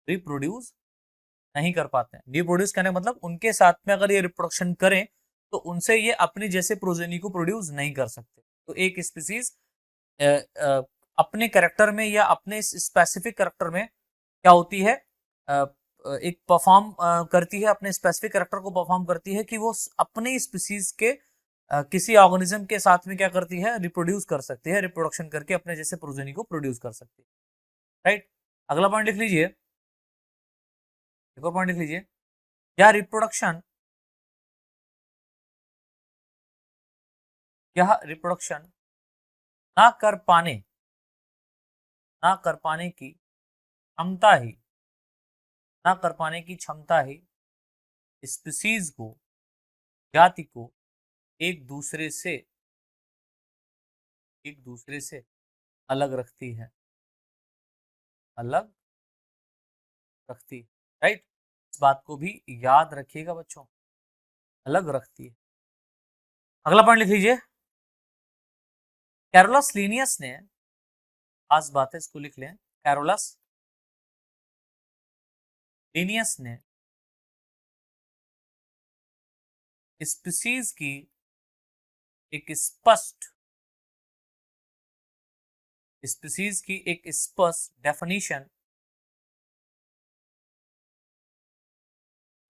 रिप्रोड्यूस करने का मतलब उनके साथ में अगर ये रिप्रोडक्शन करें तो उनसे ये अपने जैसे प्रोजेनी को प्रोड्यूस नहीं कर सकते। तो एक स्पीसीज अपने कैरेक्टर में या अपने स्पेसिफिक कैरेक्टर में क्या होती है, एक परफॉर्म करती है, अपने स्पेसिफिक कैरेक्टर को परफॉर्म करती है कि वो अपने स्पीसीज के किसी ऑर्गेनिज्म के साथ में क्या करती है, रिप्रोड्यूस कर सकती है, रिप्रोडक्शन करके अपने जैसे प्रोजेनी को प्रोड्यूस कर सकती है। राइट, अगला पॉइंट लिख लीजिए, एक और पॉइंट लिख लीजिए, क्या रिप्रोडक्शन ना कर पाने की क्षमता ही स्पीसीज को, जाति को एक दूसरे से अलग रखती है, राइट। इस बात को भी याद रखिएगा बच्चों, अलग रखती है। अगला पॉइंट लिख लीजिए, कैरोलस लीनियस ने, खास बात है इसको लिख लें, कैरोलस लीनियस ने स्पीसीज की एक स्पष्ट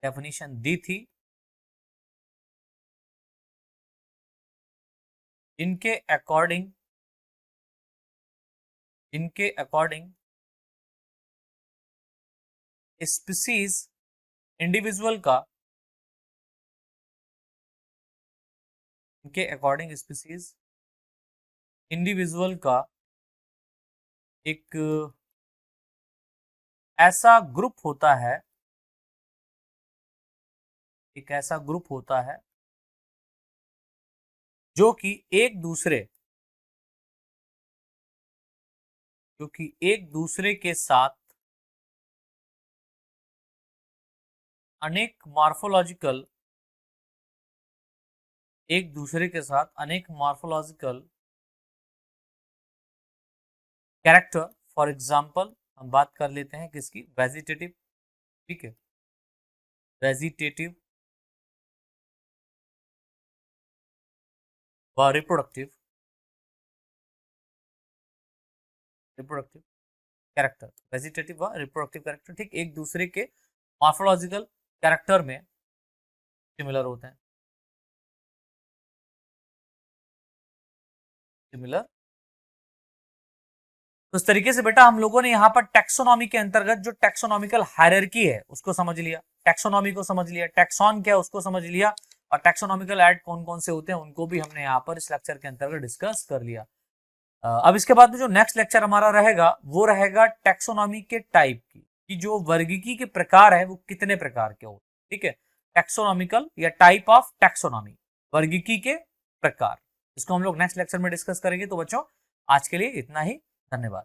डेफिनेशन दी थी, इनके अकॉर्डिंग स्पीसीज इंडिविजुअल का, इनके अकॉर्डिंग स्पीसीज इंडिविजुअल का एक ऐसा ग्रुप होता है, जो कि एक दूसरे के साथ अनेक मॉर्फोलॉजिकल कैरेक्टर, फॉर एग्जाम्पल हम बात कर लेते हैं किसकी, वेजिटेटिव, ठीक है, वेजिटेटिव व रिप्रोडक्टिव कैरेक्टर, वेजिटेटिव व रिप्रोडक्टिव कैरेक्टर, ठीक, एक दूसरे के मॉर्फोलॉजिकल कैरेक्टर में सिमिलर होते हैं, सिमिलर। तो इस तरीके से बेटा हम लोगों ने यहाँ पर टैक्सोनॉमी के अंतर्गत जो टैक्सोनॉमिकल हायरार्की है उसको समझ लिया, टैक्सोनॉमी को समझ लिया, टैक्सॉन क्या है उसको समझ लिया, और टैक्सोनॉमिकल ऐड कौन कौन से होते हैं उनको भी हमने यहाँ पर इस लेक्चर के अंतर्गत डिस्कस कर लिया। अब इसके बाद में जो नेक्स्ट लेक्चर हमारा रहेगा वो रहेगा टैक्सोनॉमी के टाइप की, कि जो वर्गीकी के प्रकार है वो कितने प्रकार के होते हैं, ठीक है, टैक्सोनॉमिकल या टाइप ऑफ टैक्सोनॉमी, वर्गीकी के प्रकार, इसको हम लोग नेक्स्ट लेक्चर में डिस्कस करेंगे। तो बच्चों आज के लिए इतना ही, धन्यवाद।